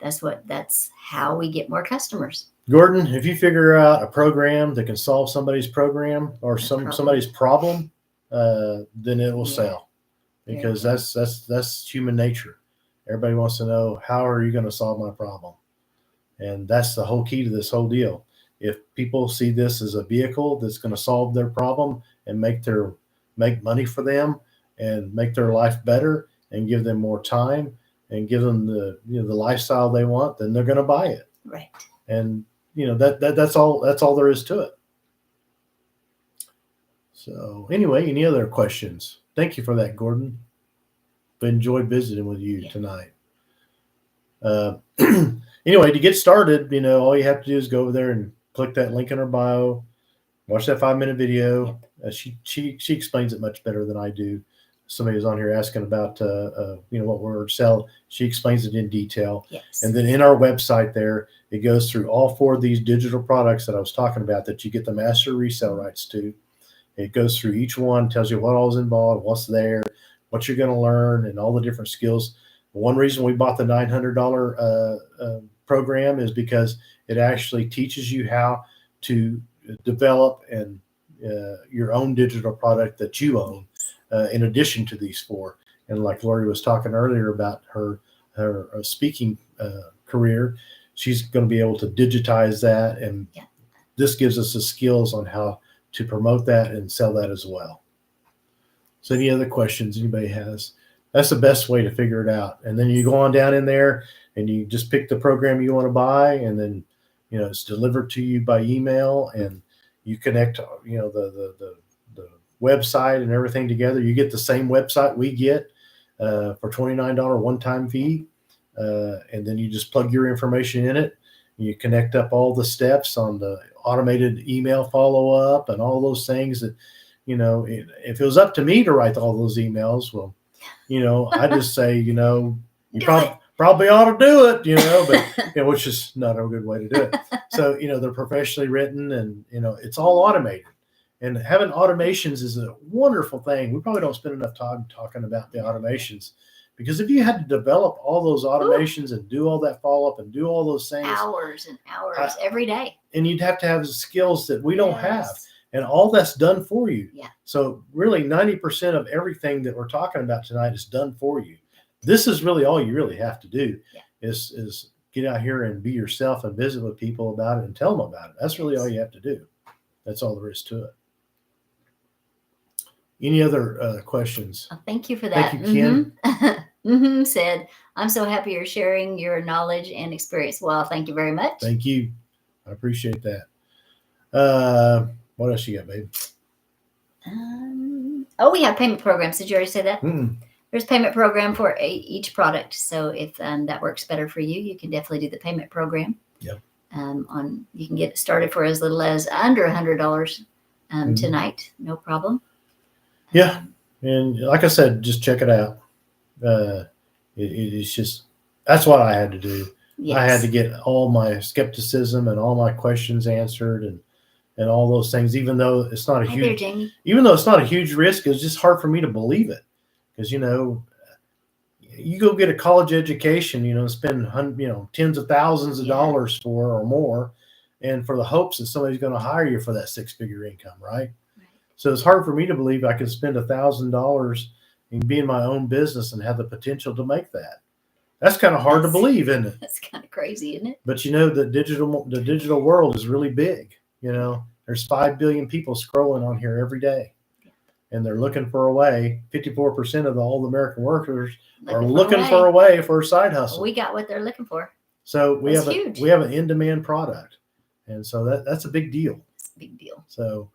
That's how we get more customers. Gordon, if you figure out a program that can solve somebody's program or somebody's problem, then it will sell, because that's human nature. Everybody wants to know, how are you going to solve my problem? And that's the whole key to this whole deal. If people see this as a vehicle that's going to solve their problem and make money for them and make their life better and give them more time and give them the lifestyle they want, then they're going to buy it. Right. And that's all there is to it. So anyway, any other questions? Thank you for that, Gordon. I enjoyed visiting with you tonight. Anyway, to get started, all you have to do is go over there and click that link in her bio, watch that 5-minute video. She explains it much better than I do. Somebody was on here asking about what we're selling. She explains it in detail. Yes. And then in our website there, it goes through all 4 of these digital products that I was talking about that you get the master resale rights to. It goes through each one, tells you what all is involved, what's there, what you're going to learn, and all the different skills. One reason we bought the $900 program is because it actually teaches you how to develop and your own digital product that you own, in addition to these 4. And like Lori was talking earlier about her speaking career, she's going to be able to digitize that, and this gives us the skills on how to promote that and sell that as well. So any other questions anybody has? That's the best way to figure it out. And then you go on down in there and you just pick the program you want to buy, and then it's delivered to you by email, and you connect the website and everything together. You get the same website we get for $29 one-time fee, and then you just plug your information in it. You connect up all the steps on the automated email follow-up and all those things that, if it was up to me to write all those emails, well, I just say, you probably ought to do it, but which is not a good way to do it. So, they're professionally written, and, it's all automated. And having automations is a wonderful thing. We probably don't spend enough time talking about the automations, because if you had to develop all those automations and do all that follow-up and do all those things, hours and hours every day, and you'd have to have the skills that we don't have, and all that's done for you. Yeah. So really 90% of everything that we're talking about tonight is done for you. This is really all you really have to do is get out here and be yourself and visit with people about it and tell them about it. That's really all you have to do. That's all there is to it. Any other questions? Oh, thank you for that. Thank you, Ken. Said, I'm so happy you're sharing your knowledge and experience. Well, thank you very much. Thank you. I appreciate that. What else you got, babe? We have payment programs. Did you already say that? There's payment program for each product. So if that works better for you, you can definitely do the payment program. Yep. You can get it started for as little as under $100 tonight. No problem. Yeah. And like I said, just check it out. It's just, that's what I had to do. Yes. I had to get all my skepticism and all my questions answered and all those things, even though it's not a huge risk. It's just hard for me to believe it. Because, you go get a college education, spend tens of thousands of dollars for or more, and for the hopes that somebody's going to hire you for that 6-figure income, right? So it's hard for me to believe I could spend $1,000 and be in my own business and have the potential to make that. That's kind of hard to believe, isn't it? That's kind of crazy, isn't it? But the digital world is really big. There's 5 billion people scrolling on here every day, and they're looking for a way. 54% of all the American workers are looking for a way for a side hustle. We got what they're looking for. So we have an in-demand product, and so that's a big deal. It's a big deal. So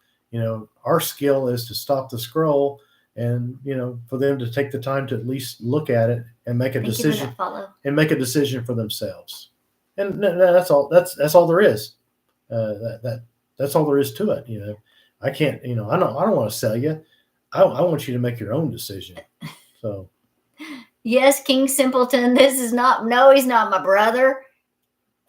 our skill is to stop the scroll, and for them to take the time to at least look at it and make a decision. And make a decision for themselves. And that's all. That's all there is. That's all there is to it. I can't. I don't want to sell you. I want you to make your own decision. So. Yes, King Simpleton. He's not my brother.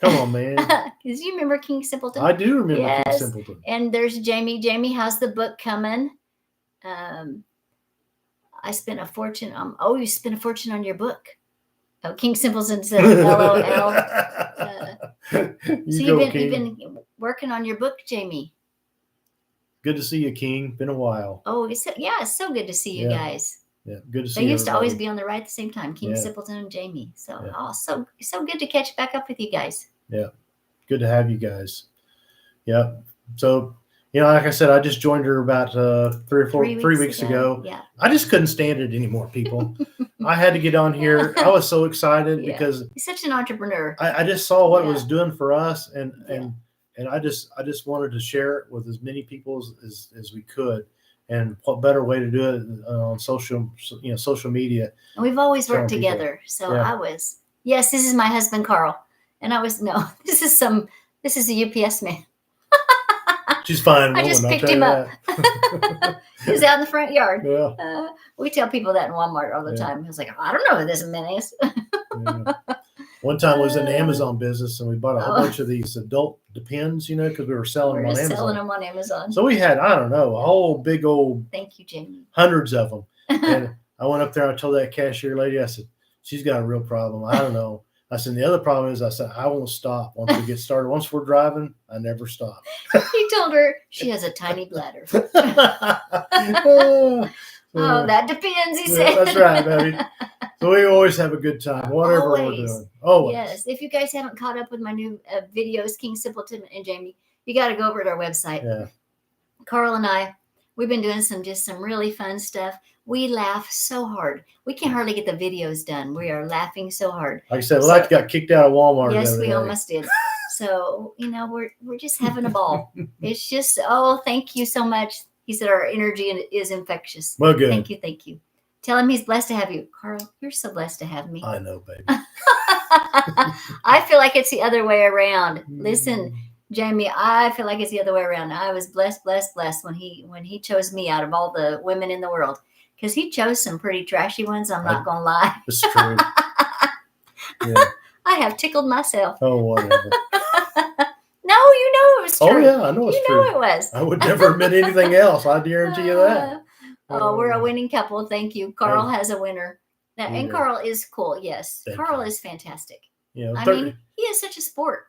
Come on, man. Because you remember King Simpleton? I do remember King Simpleton. And there's Jamie. Jamie has the book coming. I spent a fortune. You spent a fortune on your book. Oh, King Simpleton said LOL. You've been working on your book, Jamie. Good to see you, King. Been a while. Oh, it's so good to see you guys. Yeah, good to see you. They used to always be on the right at the same time, King Simpleton and Jamie. So, so good to catch back up with you guys. Yeah, good to have you guys. Yeah. So, like I said, I just joined her about 3 weeks ago. Yeah. I just couldn't stand it anymore, people. I had to get on here. I was so excited because he's such an entrepreneur. I just saw what it was doing for us, and I just wanted to share it with as many people as we could. And what better way to do it on social media? And we've always worked together. So this is my husband, Carl. And this is a UPS man. She's fine. I just picked him up. He's out in the front yard. Yeah. We tell people that in Walmart all the time. He's like, I don't know who this man is. One time I was in the Amazon business, and we bought a whole bunch of these adult Depends, because we were selling them on Amazon. Selling them on Amazon. So we had, I don't know, a whole big old. Thank you, Jamie. Hundreds of them. And I went up there, I told that cashier lady, I said, she's got a real problem. I don't know. I said, the other problem is, I said, I won't stop once we get started. Once we're driving, I never stop. He told her she has a tiny bladder. That depends, he said. That's right, baby. So we always have a good time, whatever we're doing. Always. Yes. If you guys haven't caught up with my new videos, King Simpleton and Jamie, you got to go over to our website. Yeah. Carl and I, we've been doing some really fun stuff. We laugh so hard. We can hardly get the videos done. We are laughing so hard. Like I said, I got kicked out of Walmart. Yes, we almost did. So, we're just having a ball. It's just, thank you so much. He said our energy is infectious. Well, good. Thank you. Tell him he's blessed to have you. Carl, you're so blessed to have me. I know, baby. I feel like it's the other way around. Listen, Jamie, I feel like it's the other way around. I was blessed when he chose me out of all the women in the world, because he chose some pretty trashy ones. I'm not going to lie. It's true. Yeah. I have tickled myself. Oh, whatever. No, it was true. Oh, yeah, I know it's true. It was. I would never admit anything else. I guarantee you that. We're a winning couple. Thank you. Carl has a winner. And Carl is cool. Yes. Carl is fantastic. I mean, he is such a sport.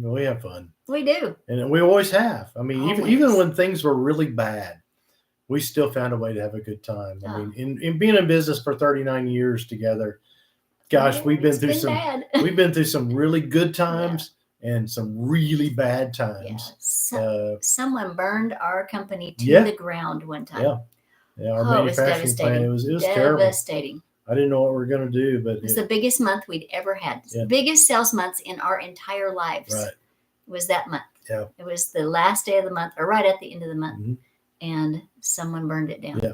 We have fun. We do. And we always have. I mean, even when things were really bad, we still found a way to have a good time. I mean, in being in business for 39 years together, gosh, we've been through some really good times and some really bad times. Yeah. Someone burned our company to the ground one time. Yeah, our manufacturing plant, it was terrible. Devastating. I didn't know what we were going to do, but it was the biggest month we'd ever had. The biggest sales months in our entire lives. Right. Was that month. Yeah. It was the last day of the month, or right at the end of the month, and someone burned it down. Yeah.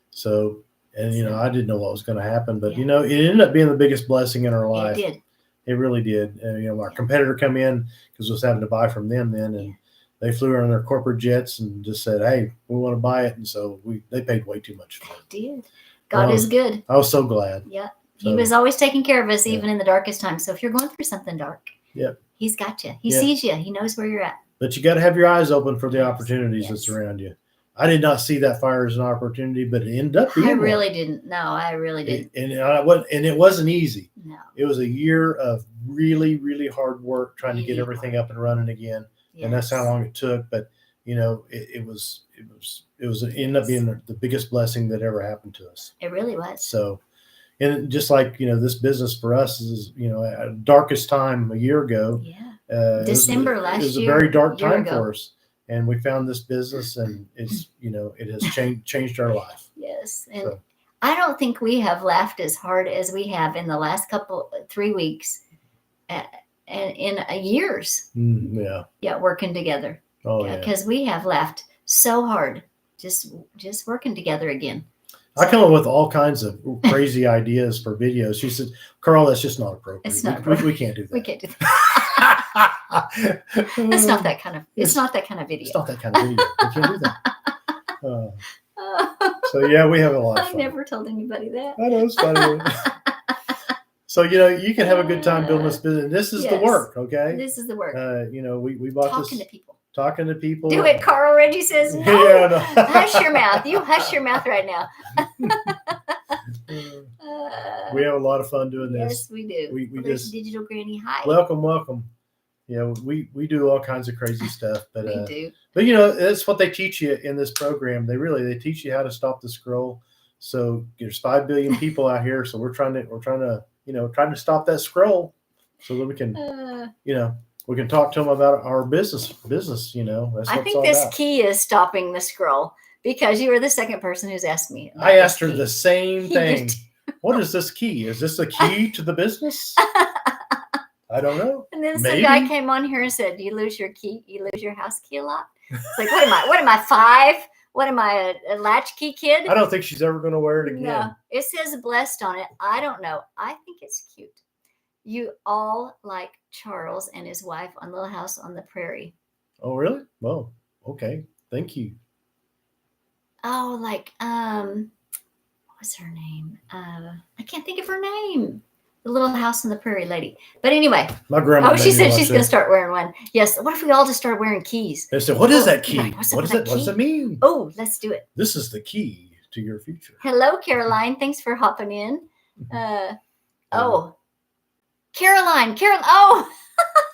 So, and I didn't know what was going to happen, but it ended up being the biggest blessing in our life. It did. It really did. And, our competitor come in, because I was having to buy from them then, and they flew on their corporate jets and just said, "Hey, we want to buy it," and so they paid way too much for it. They did. God is good. I was so glad. Yeah. He was always taking care of us, even in the darkest times. So if you're going through something dark, he's got you. He sees you. He knows where you're at. But you got to have your eyes open for the opportunities that surround you. I did not see that fire as an opportunity, but it ended up being I really didn't. No, I really didn't. And it wasn't easy. No. It was a year of really, really hard work trying to get everything up and running again. Yes. And that's how long it took. But, it ended up being the biggest blessing that ever happened to us. It really was. So, and just like, this business for us is, at darkest time a year ago. Yeah. December last year. It was a very dark time ago. for us. And we found this business, and it's, it has changed our life. Yes. And I don't think we have laughed as hard as we have in the last 3 weeks and in years. Yeah. Working together. Oh, yeah. Because we have laughed so hard just working together again. I come up with all kinds of crazy ideas for videos. She said, "Carl, that's just not appropriate. It's not appropriate. We can't do that. We can't do that. It's not that kind of. It's not that kind of video. It's not that kind of video. We can't do that." So yeah, we have a lot of fun. I never told anybody that. I know, it's funny. So you can have a good time building this business. This is the work, okay? This is the work. We bought talking to people. Talking to people. Do it, Carl. Reggie says no. Yeah, no. Hush your mouth. You hush your mouth right now. We have a lot of fun doing this. Yes, we do. We just Digital Granny. Hi. Welcome. We do all kinds of crazy stuff, but we do. But that's what they teach you in this program. They teach you how to stop the scroll. So there's 5 billion people out here, so we're trying to stop that scroll so that we can we can talk to them about our business. That's what I think this key is stopping the scroll, because you were the second person who's asked me. I asked her the same thing. What is this key? Is this a key to the business? I don't know. And then some guy came on here and said, "You lose your key. You lose your house key a lot." It's like, what am I 5? What am I, a latchkey kid? I don't think she's ever going to wear it again. No, it says blessed on it. I don't know. I think it's cute. You all like Charles and his wife on Little House on the Prairie. Oh, really? Well, okay. Thank you. Oh, like, what was her name? I can't think of her name. The Little House on the Prairie lady. But anyway. My grandma. Oh, she said she's going to start wearing one. Yes. What if we all just start wearing keys? They said, "What is that key? Like, what does it mean?" Oh, let's do it. This is the key to your future. Hello, Caroline. Thanks for hopping in. Caroline. Oh.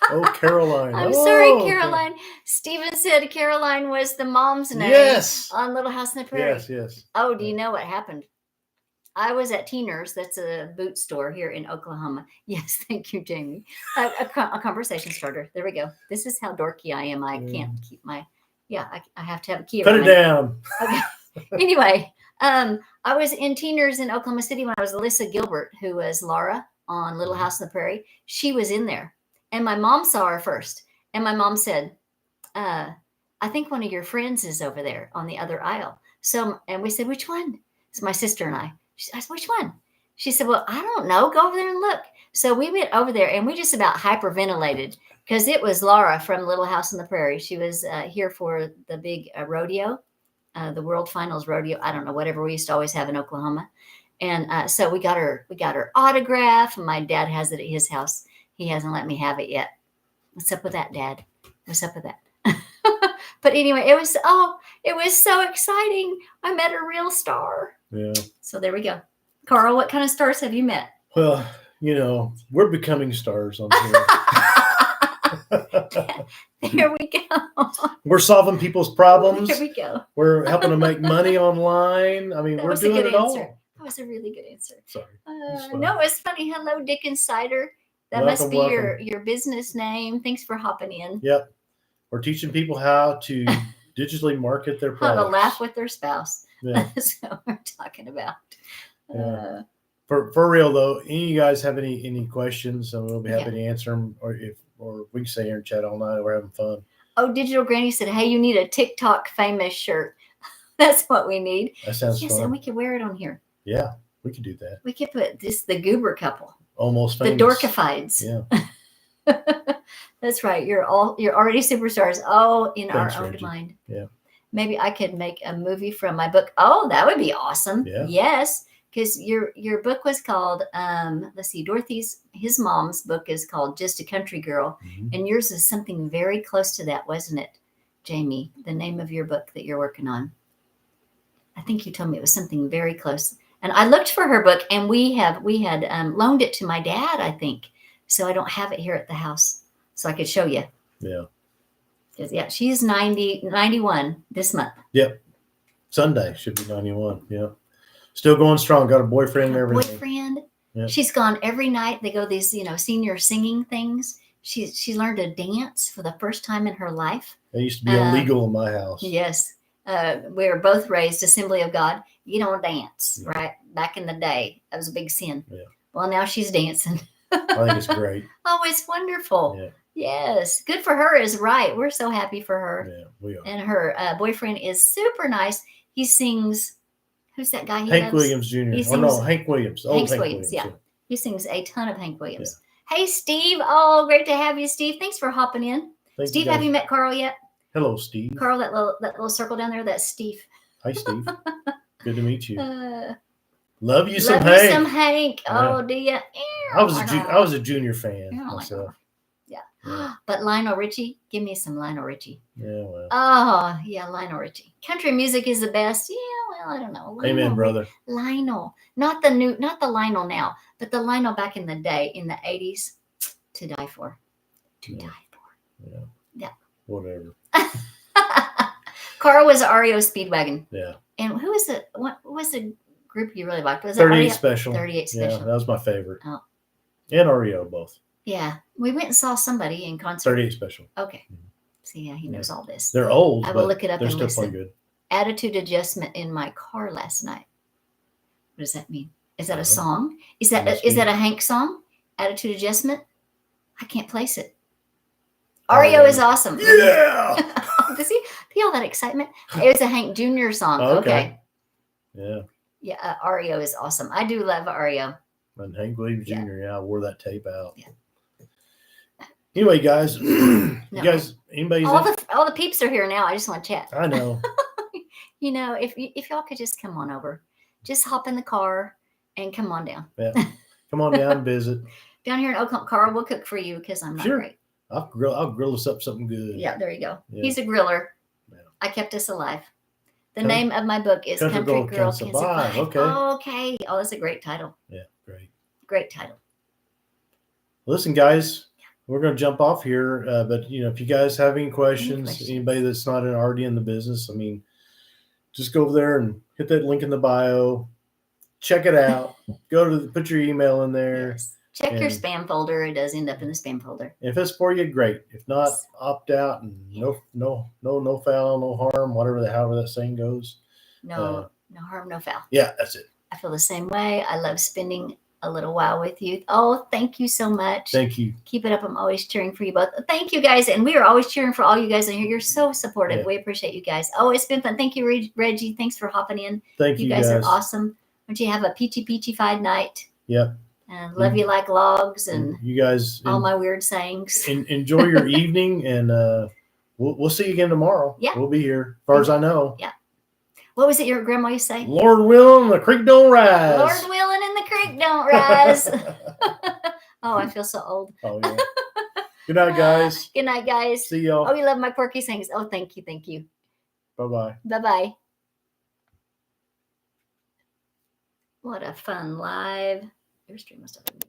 Oh, Caroline. I'm sorry, Caroline. Okay. Steven said Caroline was the mom's name. Yes. On Little House on the Prairie. Yes. Oh, do you know what happened? I was at Teeners. That's a boot store here in Oklahoma. Yes, thank you, Jamie. A conversation starter. There we go. This is how dorky I am. I can't keep my. Yeah, I have to have a key. Put it down. Okay. Anyway, I was in Teeners in Oklahoma City when I was Alyssa Gilbert, who was Laura on Little House on the Prairie. She was in there, and my mom saw her first. And my mom said, "I think one of your friends is over there on the other aisle." So, and we said, "Which one?" It's my sister and I. I said, "Which one?" She said, "Well, I don't know. Go over there and look." So we went over there, and we just about hyperventilated because it was Laura from Little House on the Prairie. She was here for the big rodeo, the World Finals rodeo. I don't know, whatever we used to always have in Oklahoma. And so we got her autograph. My dad has it at his house. He hasn't let me have it yet. What's up with that, Dad? What's up with that? But anyway, it was so exciting. I met a real star. Yeah. So there we go. Carl, what kind of stars have you met? Well, we're becoming stars on here. There we go. We're solving people's problems. There we go. We're helping to make money online. I mean, we're doing it all. That was a really good answer. Sorry. No, it's funny. Hello, Dick Insider. That must be your business name. Thanks for hopping in. Yep. We're teaching people how to digitally market their products. How to laugh with their spouse. Yeah. That's what we're talking about. Yeah. For real though, any of you guys have any questions, and we'll be happy to answer them, or we can stay here and chat all night. We're having fun. Oh, Digital Granny said, "Hey, you need a TikTok famous shirt." That's what we need. That sounds fun. Yes, and we could wear it on here. Yeah, we could do that. We could put the Goober couple. Almost famous. The Dorkifieds. Yeah. That's right. You're already superstars. Oh, in Thanks, our own Reggie. mind. Yeah. Maybe I could make a movie from my book. Oh, that would be awesome. Yeah. Yes. Because your book was called, let's see, his mom's book is called Just a Country Girl. Mm-hmm. And yours is something very close to that, wasn't it, Jamie? The name of your book that you're working on. I think you told me it was something very close. And I looked for her book, and we had loaned it to my dad, I think. So I don't have it here at the house. So I could show you. Yeah. Yeah, she's 91 this month. Yep. Sunday should be 91. Yeah. Still going strong. Got a boyfriend and everything. Boyfriend. Yeah. She's gone every night. They go these, senior singing things. She learned to dance for the first time in her life. It used to be illegal in my house. Yes. We were both raised Assembly of God. You don't dance, right? Back in the day, that was a big sin. Yeah. Well, now she's dancing. I think it's great. Oh, it's wonderful. Yeah. Yes. Good for her is right. We're so happy for her. Yeah, we are. And her boyfriend is super nice. He sings, who's that guy he Hank loves? Williams Jr. He Oh, no, sings- Hank Williams. Hank Williams, yeah. He sings a ton of Hank Williams. Hey, Steve. Oh, great to have you, Steve. Thanks for hopping in. Thank Steve, you have you met Carl yet? Hello, Steve. Carl, that little circle down there, that's Steve. Hi, Steve. Good to meet you. Love you some Hank. Some Hank. Yeah. Oh, do you? I was a junior fan myself. Yeah. But Lionel Richie, give me some Lionel Richie. Yeah, well. Oh, yeah, Lionel Richie. Country music is the best. Yeah, well, I don't know. Amen, brother. Lionel. Not the Lionel now, but the Lionel back in the day, in the 80s. To die for. To die for. Yeah. Yeah. Whatever. Carl was REO Speedwagon. Yeah. And who was it? What was the group you really liked? Was it 38 REO? Special. 38 Special. Yeah, that was my favorite. Oh. And REO both. Yeah. We went and saw somebody in concert. 38 Special. Okay. See, yeah, he knows all this. They're old. I will look it up they're and still listen. pretty good. Attitude adjustment in my car last night. What does that mean? Is that a song? Is that a Hank song? Attitude adjustment? I can't place it. REO is awesome. Yeah. Does he feel that excitement? It was a Hank Jr. song. Okay. Yeah. Yeah, REO is awesome. I do love REO. And Hank Williams Yeah. Jr. Yeah, I wore that tape out. Yeah. Anyway, guys, you guys, anybody? All the peeps are here now. I just want to chat. I know. If y'all could just come on over, just hop in the car and come on down. Yeah. Come on down and visit. Down here in Oakland, Carl will cook for you because I'm not great. I'll grill us up something good. Yeah, there you go. Yeah. He's a griller. Yeah. I kept us alive. The name of my book is Country Girl Can Survive. Okay. Okay. Oh, that's a great title. Yeah, great. Great title. Listen, guys, we're going to jump off here. But, if you guys have any questions, anybody that's not already in the business, just go over there and hit that link in the bio. Check it out. Put your email in there. Yes. Check your spam folder. It does end up in the spam folder. If it's for you, great. If not, opt out and no foul, no harm, however that saying goes. No harm, no foul. Yeah, that's it. I feel the same way. I love spending a little while with you. Oh, thank you so much. Thank you. Keep it up. I'm always cheering for you both. Thank you, guys. And we are always cheering for all you guys in here. You're so supportive. Yeah. We appreciate you guys. Oh, it's been fun. Thank you, Reggie. Thanks for hopping in. Thank you, You guys are awesome. Don't you have a peachy-fied night? Yep. And love you like logs and you guys all my weird sayings. Enjoy your evening, and we'll see you again tomorrow. Yeah. We'll be here, as far as I know. Yeah. What was it your grandma used to say? Lord willing, the creek don't rise. Lord willing and the creek don't rise. Oh, I feel so old. Oh, yeah. Good night, guys. Good night, guys. See y'all. Oh, you love my quirky sayings. Oh, thank you. Thank you. Bye-bye. Bye-bye. What a fun live. Your stream must have been